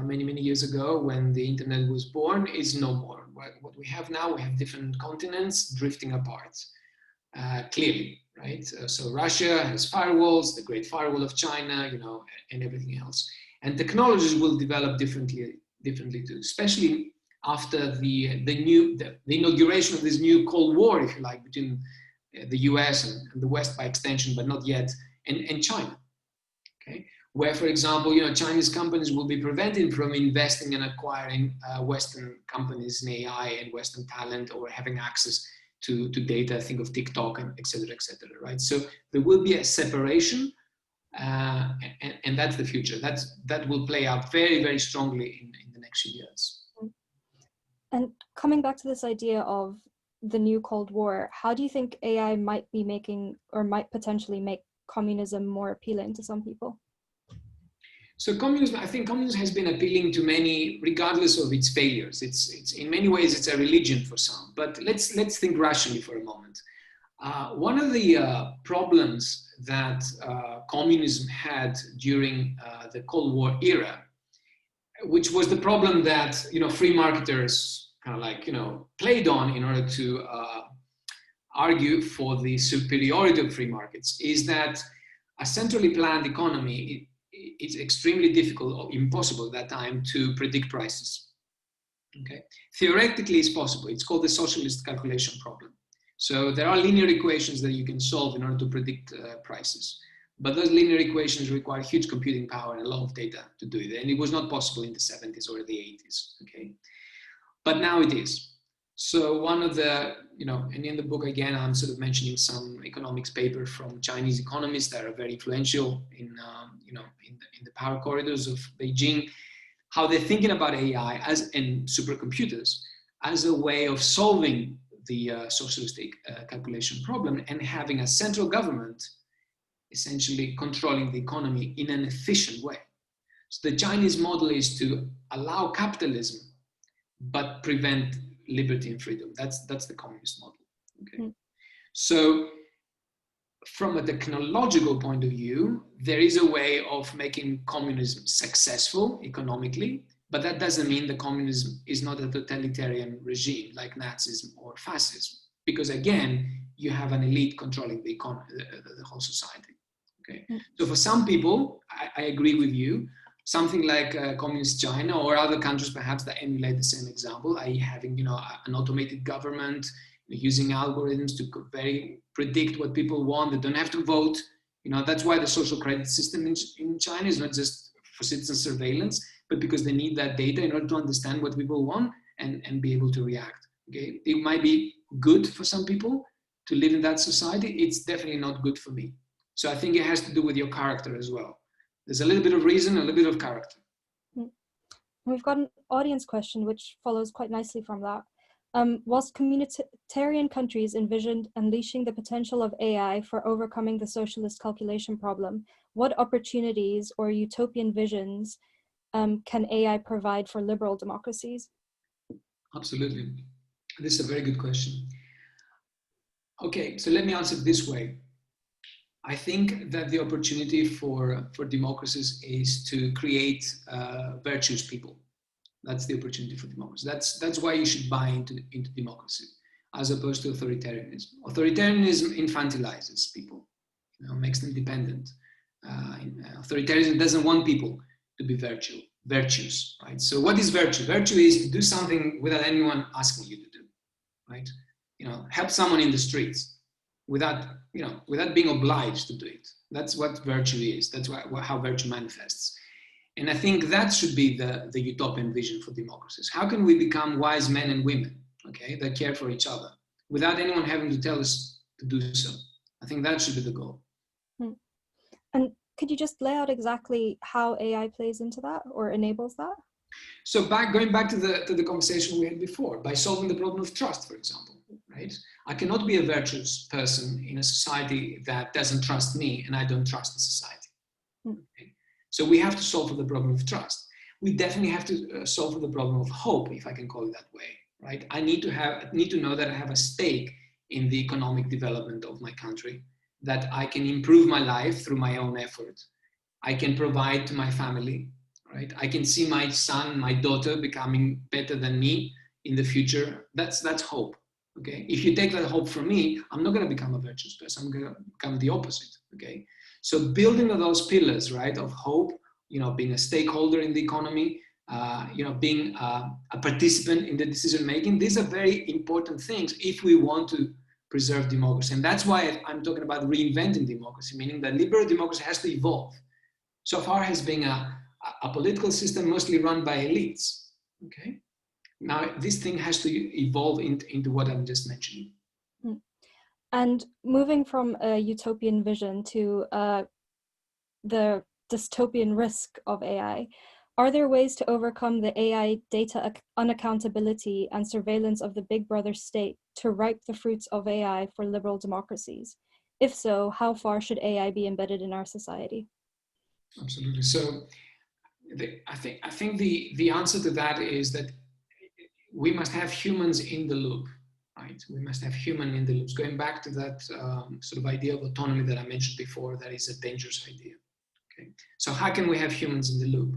many years ago when the internet was born is no more. What we have now, we have different continents drifting apart, clearly, right? So Russia has firewalls, the Great Firewall of China, and everything else. And technologies will develop differently too, especially after the inauguration of this new Cold War, if you like, between the US and the West by extension, but not yet, and China. Okay, where, for example, Chinese companies will be prevented from investing and acquiring Western companies in AI and Western talent, or having access to data. Think of TikTok and et cetera, right? So there will be a separation, and that's the future. That will play out very, very strongly in the next few years. And coming back to this idea of the new Cold War, how do you think AI might be making, or might potentially make, communism more appealing to some people? So I think communism has been appealing to many, regardless of its failures. It's in many ways, it's a religion for some. But let's think rationally for a moment. One of the problems that communism had during the Cold War era, which was the problem that free marketers kind of like played on in order to argue for the superiority of free markets, is that a centrally planned economy, it's extremely difficult or impossible at that time to predict prices. Okay, theoretically it's possible. It's called the socialist calculation problem. So there are linear equations that you can solve in order to predict prices, but those linear equations require huge computing power and a lot of data to do it, and it was not possible in the 70s or the 80s. Okay, but now it is. So one of the, and in the book, again, I'm sort of mentioning some economics paper from Chinese economists that are very influential in the power corridors of Beijing, how they're thinking about AI and supercomputers as a way of solving the socialistic calculation problem, and having a central government essentially controlling the economy in an efficient way. So the Chinese model is to allow capitalism, but prevent liberty and freedom. That's the communist model. Okay. So from a technological point of view, there is a way of making communism successful economically, but that doesn't mean that communism is not a totalitarian regime like Nazism or fascism, because again, you have an elite controlling the economy, the whole society. Okay. So for some people, I agree with you, something like communist China or other countries perhaps that emulate the same example, i.e. having an automated government, using algorithms to predict what people want. They don't have to vote. That's why the social credit system in China is not just for citizen surveillance, but because they need that data in order to understand what people want and be able to react. Okay, it might be good for some people to live in that society. It's definitely not good for me. So I think it has to do with your character as well. There's a little bit of reason, a little bit of character. We've got an audience question which follows quite nicely from that. Whilst communitarian countries envisioned unleashing the potential of AI for overcoming the socialist calculation problem, what opportunities or utopian visions can AI provide for liberal democracies? Absolutely. This is a very good question. Okay, so let me answer it this way. I think that the opportunity for democracies is to create virtuous people. That's the opportunity for democracy. That's why you should buy into democracy, as opposed to authoritarianism. Authoritarianism infantilizes people, makes them dependent. Authoritarianism doesn't want people to be virtuous, right? So what is virtue? Virtue is to do something without anyone asking you to do, right? Help someone in the streets without being obliged to do it. That's what virtue is. That's how virtue manifests. And I think that should be the utopian vision for democracies. How can we become wise men and women, okay, that care for each other without anyone having to tell us to do so? I think that should be the goal. And could you just lay out exactly how AI plays into that or enables that? So going back to the conversation we had before, by solving the problem of trust, for example, right? I cannot be a virtuous person in a society that doesn't trust me, and I don't trust the society. Okay? So we have to solve for the problem of trust. We definitely have to solve for the problem of hope, if I can call it that way, right? I need to know that I have a stake in the economic development of my country, that I can improve my life through my own effort. I can provide to my family, right? I can see my son, my daughter becoming better than me in the future. That's hope, okay? If you take that hope from me, I'm not going to become a virtuous person. I'm going to become the opposite, okay? So building on those pillars, right, of hope, being a stakeholder in the economy, being a participant in the decision making, these are very important things if we want to preserve democracy. And that's why I'm talking about reinventing democracy, meaning that liberal democracy has to evolve. so far has been a political system mostly run by elites. Okay, now this thing has to evolve into what I'm just mentioning. And moving from a utopian vision to the dystopian risk of AI, are there ways to overcome the AI data unaccountability and surveillance of the big brother state to ripe the fruits of AI for liberal democracies? If so, how far should AI be embedded in our society? Absolutely. So I think the answer to that is that we must have humans in the loop, right? We must have human in the loops. Going back to that sort of idea of autonomy that I mentioned before, that is a dangerous idea. Okay. So how can we have humans in the loop?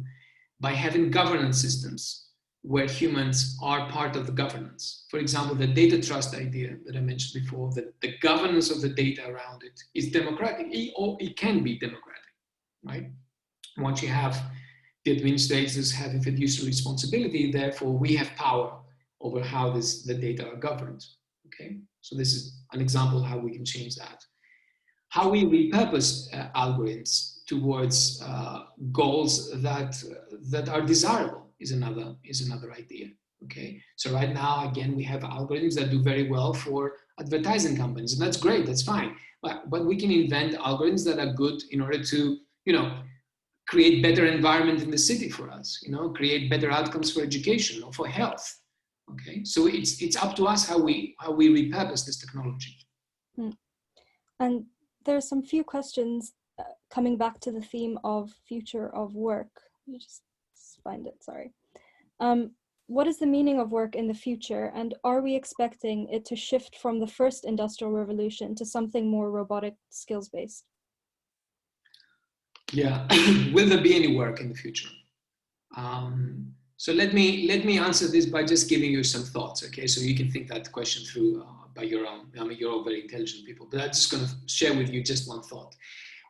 By having governance systems where humans are part of the governance. For example, the data trust idea that I mentioned before, that the governance of the data around it is democratic, or it can be democratic, right? Once you have the administrators having fiduciary responsibility, therefore we have power over how the data are governed. Okay, so this is an example of how we can change that. How we repurpose algorithms towards goals that are desirable is another idea. Okay, so right now again we have algorithms that do very well for advertising companies, and that's great, that's fine. But we can invent algorithms that are good in order to, create better environment in the city for us, create better outcomes for education or for health. Okay, so it's up to us how we repurpose this technology. And there's some few questions coming back to the theme of future of work. Let me just find it, sorry. What is the meaning of work in the future, and are we expecting it to shift from the first industrial revolution to something more robotic, skills-based? Yeah, will there be any work in the future? So let me answer this by just giving you some thoughts, okay? So you can think that question through by your own. I mean, you're all very intelligent people, but I'm just going to share with you just one thought.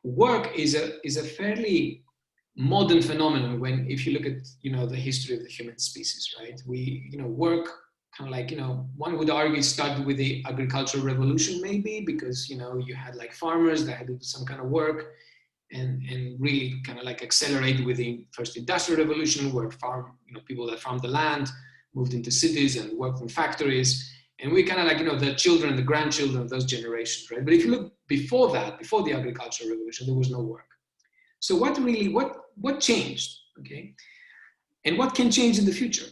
Work is a fairly modern phenomenon if you look at the history of the human species, right? We work kind of like one would argue started with the agricultural revolution, maybe because you had like farmers that had to do some kind of work. And really kind of like accelerated with the first industrial revolution, where people that farmed the land moved into cities and worked in factories. And we kind of like, the children, the grandchildren of those generations, right? But if you look before that, before the agricultural revolution, there was no work. So what changed, okay? And what can change in the future?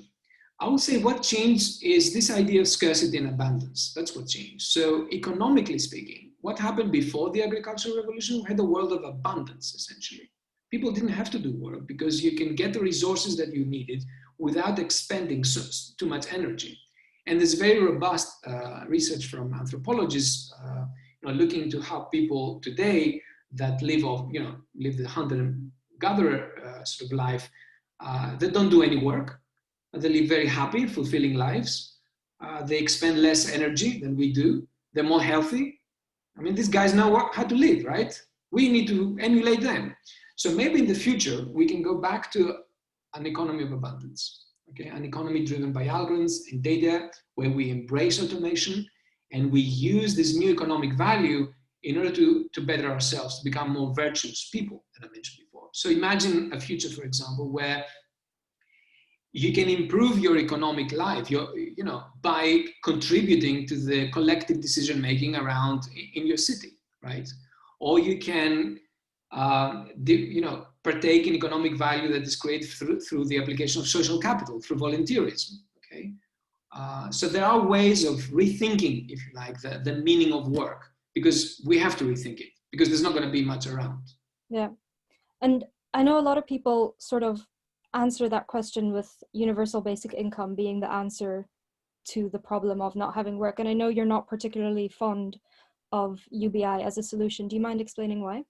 I would say what changed is this idea of scarcity and abundance. That's what changed. So economically speaking, what happened before the agricultural revolution? We had a world of abundance, essentially. People didn't have to do work because you can get the resources that you needed without expending too much energy. And there's very robust research from anthropologists looking into how people today that live the hunter and gatherer sort of life, that don't do any work. They live very happy, fulfilling lives. They expend less energy than we do. They're more healthy. I mean, these guys know how to live, right? We need to emulate them. So maybe in the future, we can go back to an economy of abundance, okay? An economy driven by algorithms and data, where we embrace automation and we use this new economic value in order to better ourselves, to become more virtuous people, that I mentioned before. So imagine a future, for example, where you can improve your economic life, by contributing to the collective decision-making around in your city, right? Or you can, partake in economic value that is created through the application of social capital, through volunteerism, okay? So there are ways of rethinking, if you like, the meaning of work, because we have to rethink it, because there's not going to be much around. Yeah, and I know a lot of people sort of answer that question with universal basic income being the answer to the problem of not having work. And I know you're not particularly fond of UBI as a solution. Do you mind explaining why?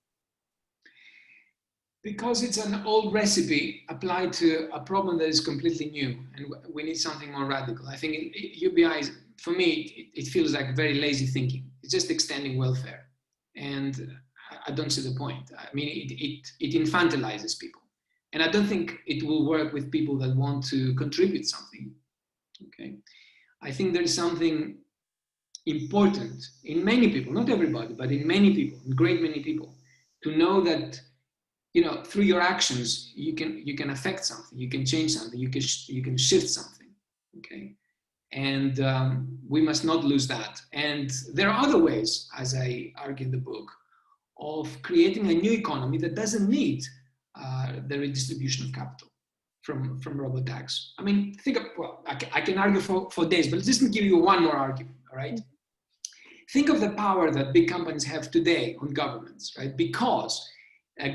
Because it's an old recipe applied to a problem that is completely new, and we need something more radical. I think UBI, for me, it feels like very lazy thinking. It's just extending welfare. And I don't see the point. I mean, it infantilizes people. And I don't think it will work with people that want to contribute something, okay? I think there's something important in many people, not everybody, but in many people, in great many people, to know that through your actions, you can affect something, you can change something, you can shift something, okay? And we must not lose that. And there are other ways, as I argue in the book, of creating a new economy that doesn't need the redistribution of capital from robo-tax. I mean, I can argue for days, but just to give you one more argument, all right? Think of the power that big companies have today on governments, right? Because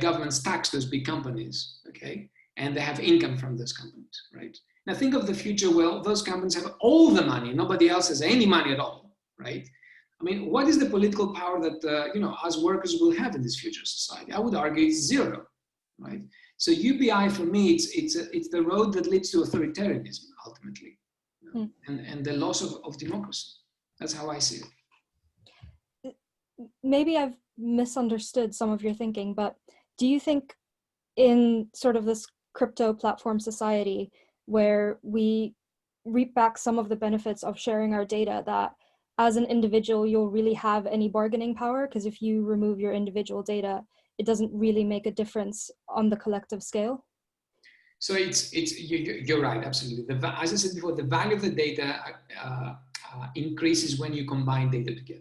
governments tax those big companies, okay? And they have income from those companies, right? Now think of the future where those companies have all the money, nobody else has any money at all, right? I mean, what is the political power that us workers will have in this future society? I would argue it's zero, right? So UBI for me, it's the road that leads to authoritarianism ultimately, and the loss of democracy. That's how I see it. Maybe I've misunderstood some of your thinking, but do you think in sort of this crypto platform society where we reap back some of the benefits of sharing our data, that as an individual, you'll really have any bargaining power? Because if you remove your individual data, it doesn't really make a difference on the collective scale. So you're right, absolutely. As I said before, the value of the data increases when you combine data together.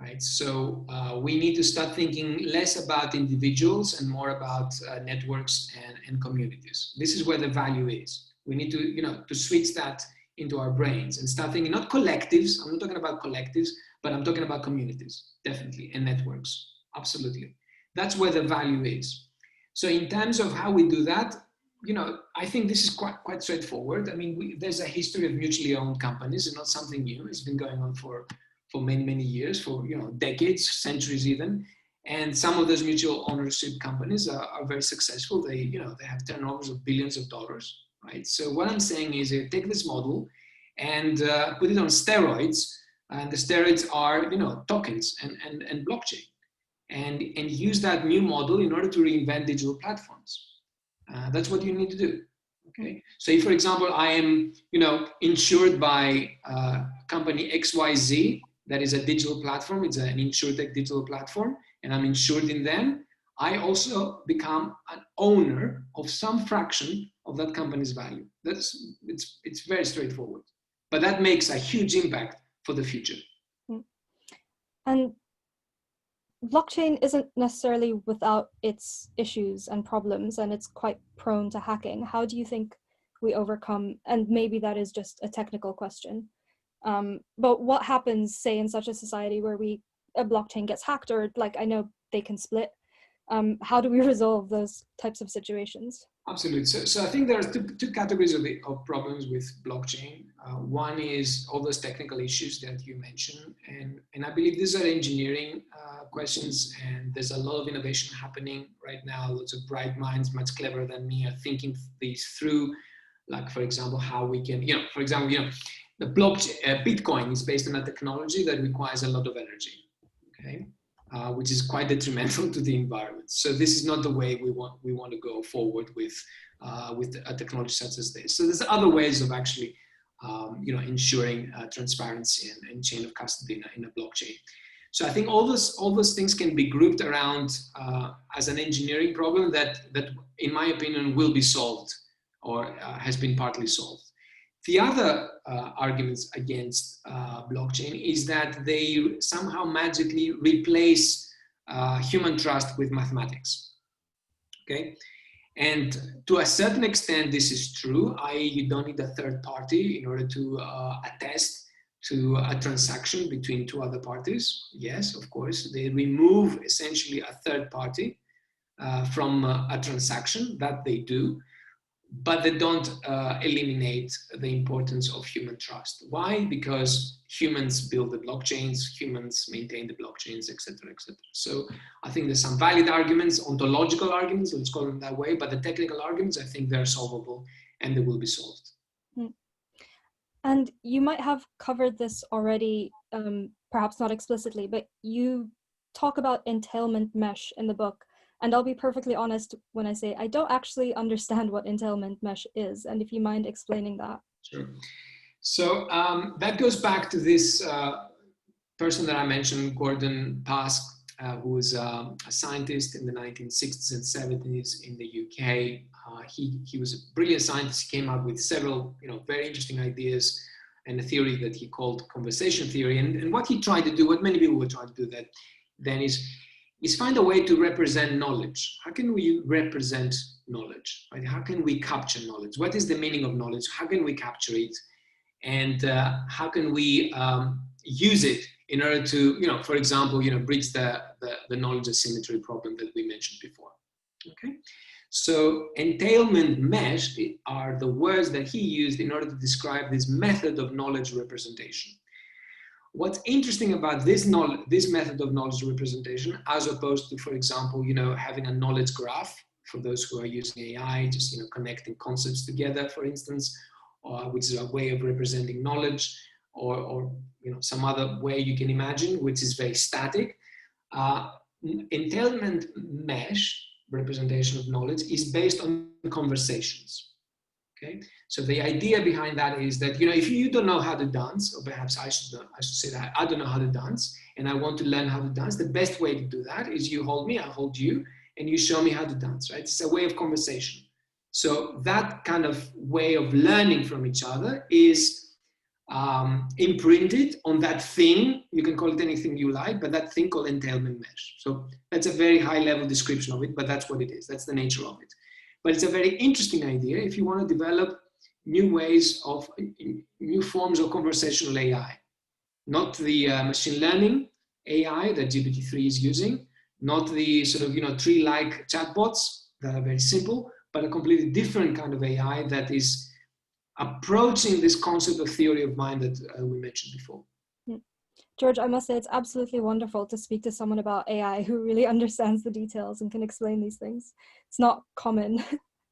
Right? So we need to start thinking less about individuals and more about networks and communities. This is where the value is. We need to switch that into our brains and start thinking not collectives. I'm not talking about collectives, but I'm talking about communities, definitely, and networks. Absolutely. That's where the value is. So in terms of how we do that, I think this is quite straightforward. I mean, there's a history of mutually owned companies. It's not something new. It's been going on for many years, for decades, centuries even. And some of those mutual ownership companies are very successful. They have turnovers of billions of dollars, right? So what I'm saying is take this model and put it on steroids. And the steroids are tokens and blockchain, and use that new model in order to reinvent digital platforms. That's what you need to do. Okay. So if, for example, I am insured by company XYZ, that is a digital platform, it's an insurtech digital platform, and I'm insured in them, I also become an owner of some fraction of that company's value. It's very straightforward, but that makes a huge impact for the future. And blockchain isn't necessarily without its issues and problems, and it's quite prone to hacking. How do you think we overcome, and maybe that is just a technical question, but what happens, say, in such a society where a blockchain gets hacked, or I know they can split, how do we resolve those types of situations? Absolutely. So I think there are two categories of problems with blockchain. One is all those technical issues that you mentioned, and I believe these are engineering questions, and there's a lot of innovation happening right now. Lots of bright minds, much cleverer than me, are thinking these through. Like, for example, how we can, the blockchain, Bitcoin is based on a technology that requires a lot of energy, okay, which is quite detrimental to the environment. So this is not the way we want to go forward with a technology such as this. So there's other ways of actually, ensuring transparency and chain of custody in a blockchain. So I think all those things can be grouped around as an engineering problem that, in my opinion, will be solved or has been partly solved. The other arguments against blockchain is that they somehow magically replace human trust with mathematics, okay? And to a certain extent, this is true. You don't need a third party in order to attest to a transaction between two other parties. Yes, of course, they remove essentially a third party from a transaction, that they do. But they don't eliminate the importance of human trust. Why? Because humans build the blockchains, humans maintain the blockchains, etc., etc. So I think there's some valid arguments, ontological arguments, let's call them that way, but the technical arguments, I think they're solvable and they will be solved. And you might have covered this already, perhaps not explicitly, but you talk about entailment mesh in the book. And I'll be perfectly honest when I say I don't actually understand what entailment mesh is. And if you mind explaining that. Sure. So that goes back to this person that I mentioned, Gordon Pask. who was a scientist in the 1960s and 70s in the UK. He was a brilliant scientist. He came up with several, very interesting ideas and a theory that he called conversation theory. And what he tried to do, what many people were trying to do then is find a way to represent knowledge. How can we represent knowledge? Right? How can we capture knowledge? What is the meaning of knowledge? How can we capture it? And how can we use it in order to, for example, bridge the knowledge asymmetry problem that we mentioned before. Okay, so entailment mesh are the words that he used in order to describe this method of knowledge representation. What's interesting about this method of knowledge representation, as opposed to, for example, having a knowledge graph for those who are using AI, just connecting concepts together, for instance, which is a way of representing knowledge, or some other way you can imagine, which is very static. Entailment mesh representation of knowledge is based on conversations. Okay, so the idea behind that is that if you don't know how to dance, or perhaps I should say that I don't know how to dance, and I want to learn how to dance, the best way to do that is you hold me, I hold you, and you show me how to dance. Right? It's a way of conversation. So that kind of way of learning from each other is imprinted on that thing. You can call it anything you like, but that thing called entailment mesh. So that's a very high level description of it, but that's what it is. That's the nature of it. But it's a very interesting idea if you want to develop new ways of, new forms of conversational AI. Not the machine learning AI that GPT-3 is using, not the sort of, tree-like chatbots that are very simple, but a completely different kind of AI that is approaching this concept of theory of mind that we mentioned before. George, I must say it's absolutely wonderful to speak to someone about AI who really understands the details and can explain these things. It's not common,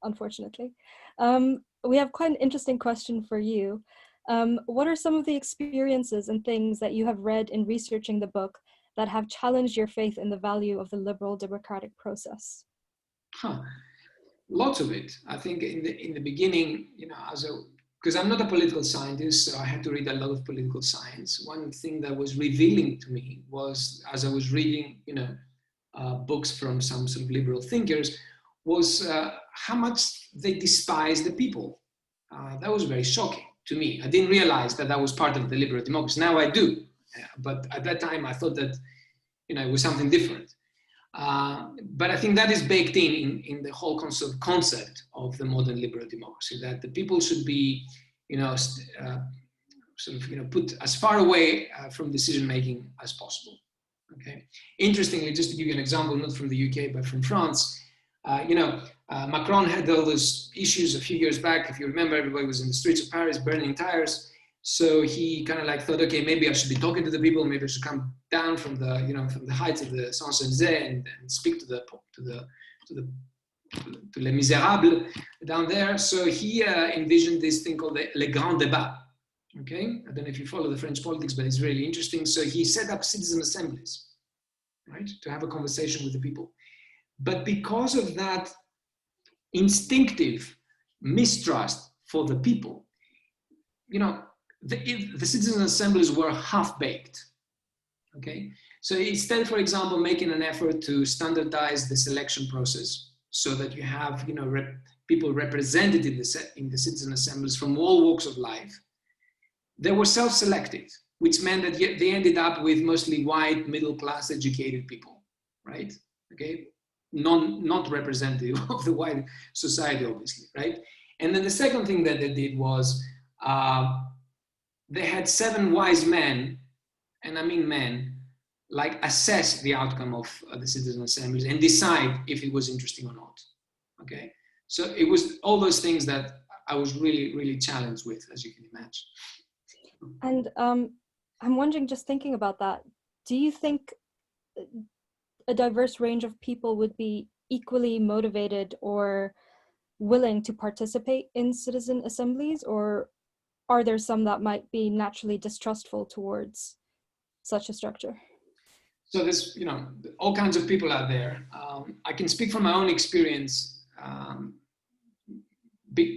unfortunately. We have quite an interesting question for you. What are some of the experiences and things that you have read in researching the book that have challenged your faith in the value of the liberal democratic process? Lots of it. I think in the beginning, because I'm not a political scientist, so I had to read a lot of political science. One thing that was revealing to me was, as I was reading, books from some sort of liberal thinkers, was how much they despise the people. That was very shocking to me. I didn't realize that was part of the liberal democracy. Now I do, but at that time I thought that, it was something different. But I think that is baked in the whole concept of the modern liberal democracy, that the people should be, put as far away from decision making as possible. Okay. Interestingly, just to give you an example, not from the UK but from France, Macron had all those issues a few years back. If you remember, everybody was in the streets of Paris burning tires. So he kind of thought, okay, maybe I should be talking to the people. Maybe I should come down from the, from the heights of the Champs-Élysées and speak to Les Miserables down there. So he envisioned this thing called the Grand Débat. Okay, I don't know if you follow the French politics, but it's really interesting. So he set up citizen assemblies, right, to have a conversation with the people. But because of that instinctive mistrust for the people, the citizen assemblies were half-baked, okay? So instead, for example, making an effort to standardize the selection process so that you have, people represented in the citizen assemblies from all walks of life, they were self-selected, which meant that they ended up with mostly white, middle-class, educated people, right? Okay, not representative of the wider society, obviously, right? And then the second thing that they did was, they had 7 wise men, and I mean men, assess the outcome of the citizen assemblies and decide if it was interesting or not. Okay, so it was all those things that I was really, really challenged with, as you can imagine. And I'm wondering, just thinking about that, do you think a diverse range of people would be equally motivated or willing to participate in citizen assemblies, or are there some that might be naturally distrustful towards such a structure? So there's, all kinds of people out there. I can speak from my own experience, having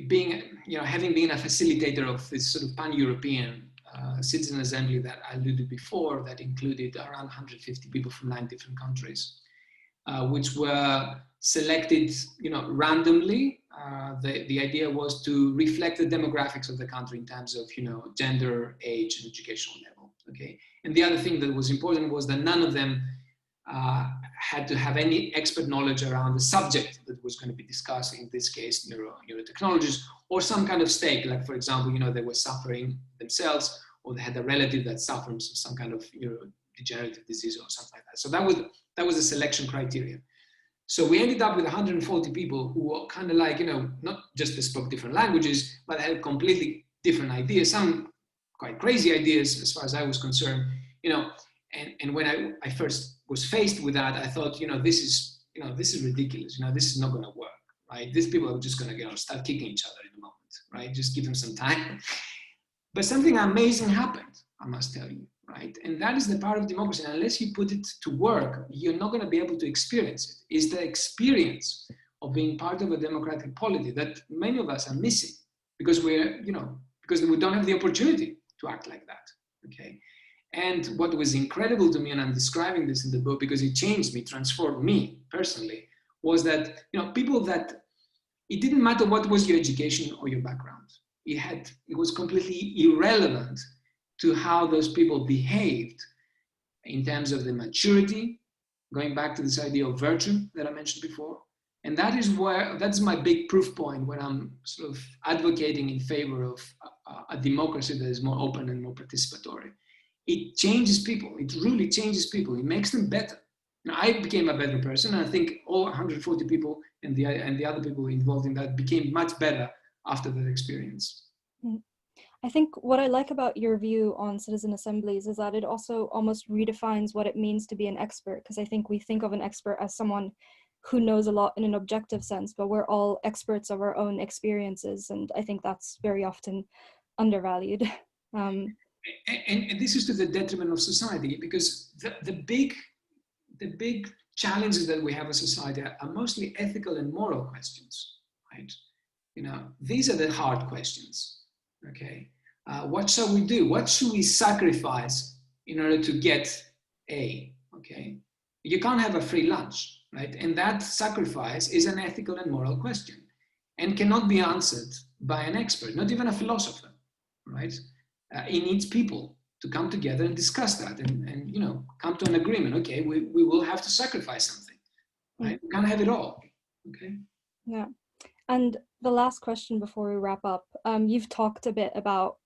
been a facilitator of this sort of pan-European citizen assembly that I alluded before, that included around 150 people from 9 different countries, which were selected, randomly. The idea was to reflect the demographics of the country in terms of, gender, age, and educational level. Okay. And the other thing that was important was that none of them had to have any expert knowledge around the subject that was going to be discussed, in this case, neurotechnologies, or some kind of stake, like, for example, they were suffering themselves, or they had a relative that suffers from some kind of neurodegenerative disease or something like that. So that was the selection criteria. So we ended up with 140 people who were kind of like, not just they spoke different languages, but had completely different ideas, some quite crazy ideas as far as I was concerned, and when I first was faced with that, I thought, this is ridiculous. This is not going to work, right? These people are just going to start kicking each other in a moment, right? Just give them some time. But something amazing happened, I must tell you, right? And that is the power of democracy. And unless you put it to work, you're not going to be able to experience it. It's the experience of being part of a democratic polity that many of us are missing because because we don't have the opportunity to act like that, okay? And what was incredible to me, and I'm describing this in the book because it changed me, transformed me personally, was that, people that, it didn't matter what was your education or your background. It was completely irrelevant to how those people behaved in terms of the maturity, going back to this idea of virtue that I mentioned before. And that's my big proof point when I'm sort of advocating in favor of a democracy that is more open and more participatory. It changes people. It really changes people. It makes them better. I became a better person, and I think all 140 people and the other people involved in that became much better after that experience. I think what I like about your view on citizen assemblies is that it also almost redefines what it means to be an expert, because I think we think of an expert as someone who knows a lot in an objective sense, but we're all experts of our own experiences, and I think that's very often undervalued. And this is to the detriment of society, because the big challenges that we have as society are mostly ethical and moral questions, right? These are the hard questions, okay? What shall we do? What should we sacrifice in order to get A, okay? You can't have a free lunch, right? And that sacrifice is an ethical and moral question and cannot be answered by an expert, not even a philosopher, right? It needs people to come together and discuss that and come to an agreement. Okay, we will have to sacrifice something, right? We can't have it all, okay? Yeah. And the last question before we wrap up, you've talked a bit about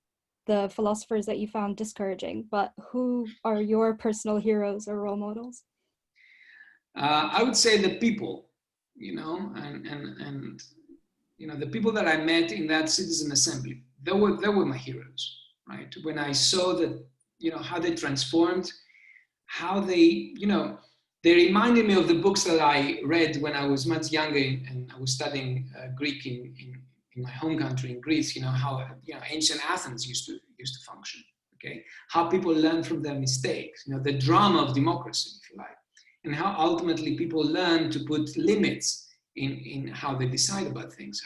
the philosophers that you found discouraging, but who are your personal heroes or role models? I would say the people, and the people that I met in that citizen assembly, they were my heroes. Right? When I saw that, how they transformed, how they reminded me of the books that I read when I was much younger and I was studying Greek in my home country in Greece, how ancient Athens used to function, okay? How people learn from their mistakes, the drama of democracy, if you like, and how ultimately people learn to put limits in how they decide about things,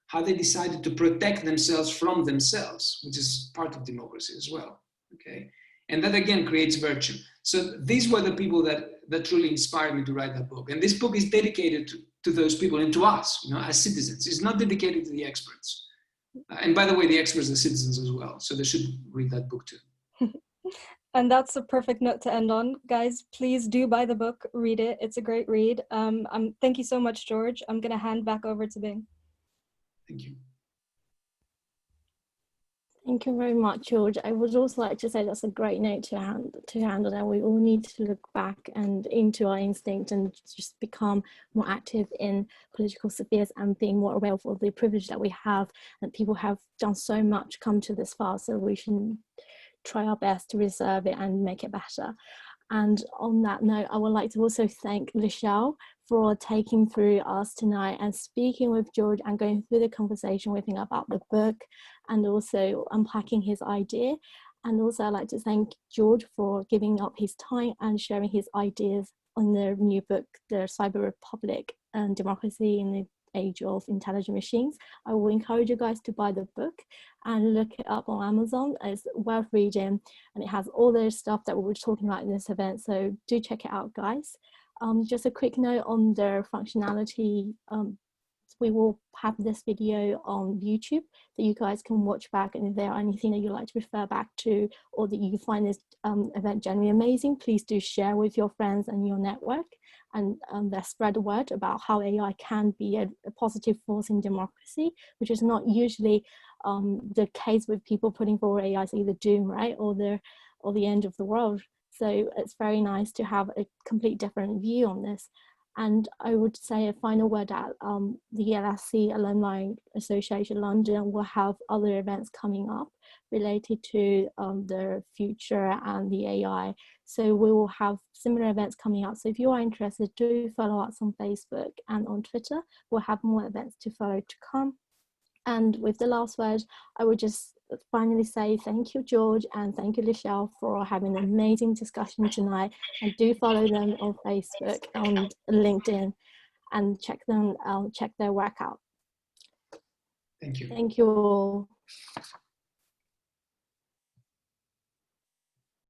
how they decided to protect themselves from themselves, which is part of democracy as well, okay? And that again creates virtue. So these were the people that truly inspired me to write that book. And this book is dedicated to those people and to us, as citizens. It's not dedicated to the experts. And by the way, the experts are citizens as well. So they should read that book too. And that's a perfect note to end on. Guys, please do buy the book, read it. It's a great read. Thank you so much, George. I'm gonna hand back over to Bing. Thank you. Thank you very much, George. I would also like to say that's a great note to handle, that we all need to look back and into our instinct and just become more active in political spheres and being more aware of the privilege that we have, and people have done so much come to this far, so we should try our best to reserve it and make it better. And on that note, I would like to also thank Michelle for taking through us tonight and speaking with George and going through the conversation with him about the book and also unpacking his idea. And also I'd like to thank George for giving up his time and sharing his ideas on the new book, The Cyber Republic and Democracy in the Age of Intelligent Machines. I will encourage you guys to buy the book and look it up on Amazon. It's worth reading, and it has all the stuff that we were talking about in this event. So do check it out, guys. Just a quick note on their functionality. We will have this video on YouTube that you guys can watch back, and if there are anything that you'd like to refer back to, or that you find this event genuinely amazing, please do share with your friends and your network, and let's spread the word about how AI can be a positive force in democracy, which is not usually the case with people putting forward AI as either doom, right, or the end of the world. So it's very nice to have a complete different view on this. And I would say a final word that the LSE Alumni Association London will have other events coming up related to the future and the AI. So we will have similar events coming up. So if you are interested, do follow us on Facebook and on Twitter. We'll have more events to follow to come. And with the last word, I would just finally say thank you, George, and thank you, Lichelle, for having an amazing discussion tonight. And do follow them on Facebook and LinkedIn, and check their work out. Thank you. Thank you all.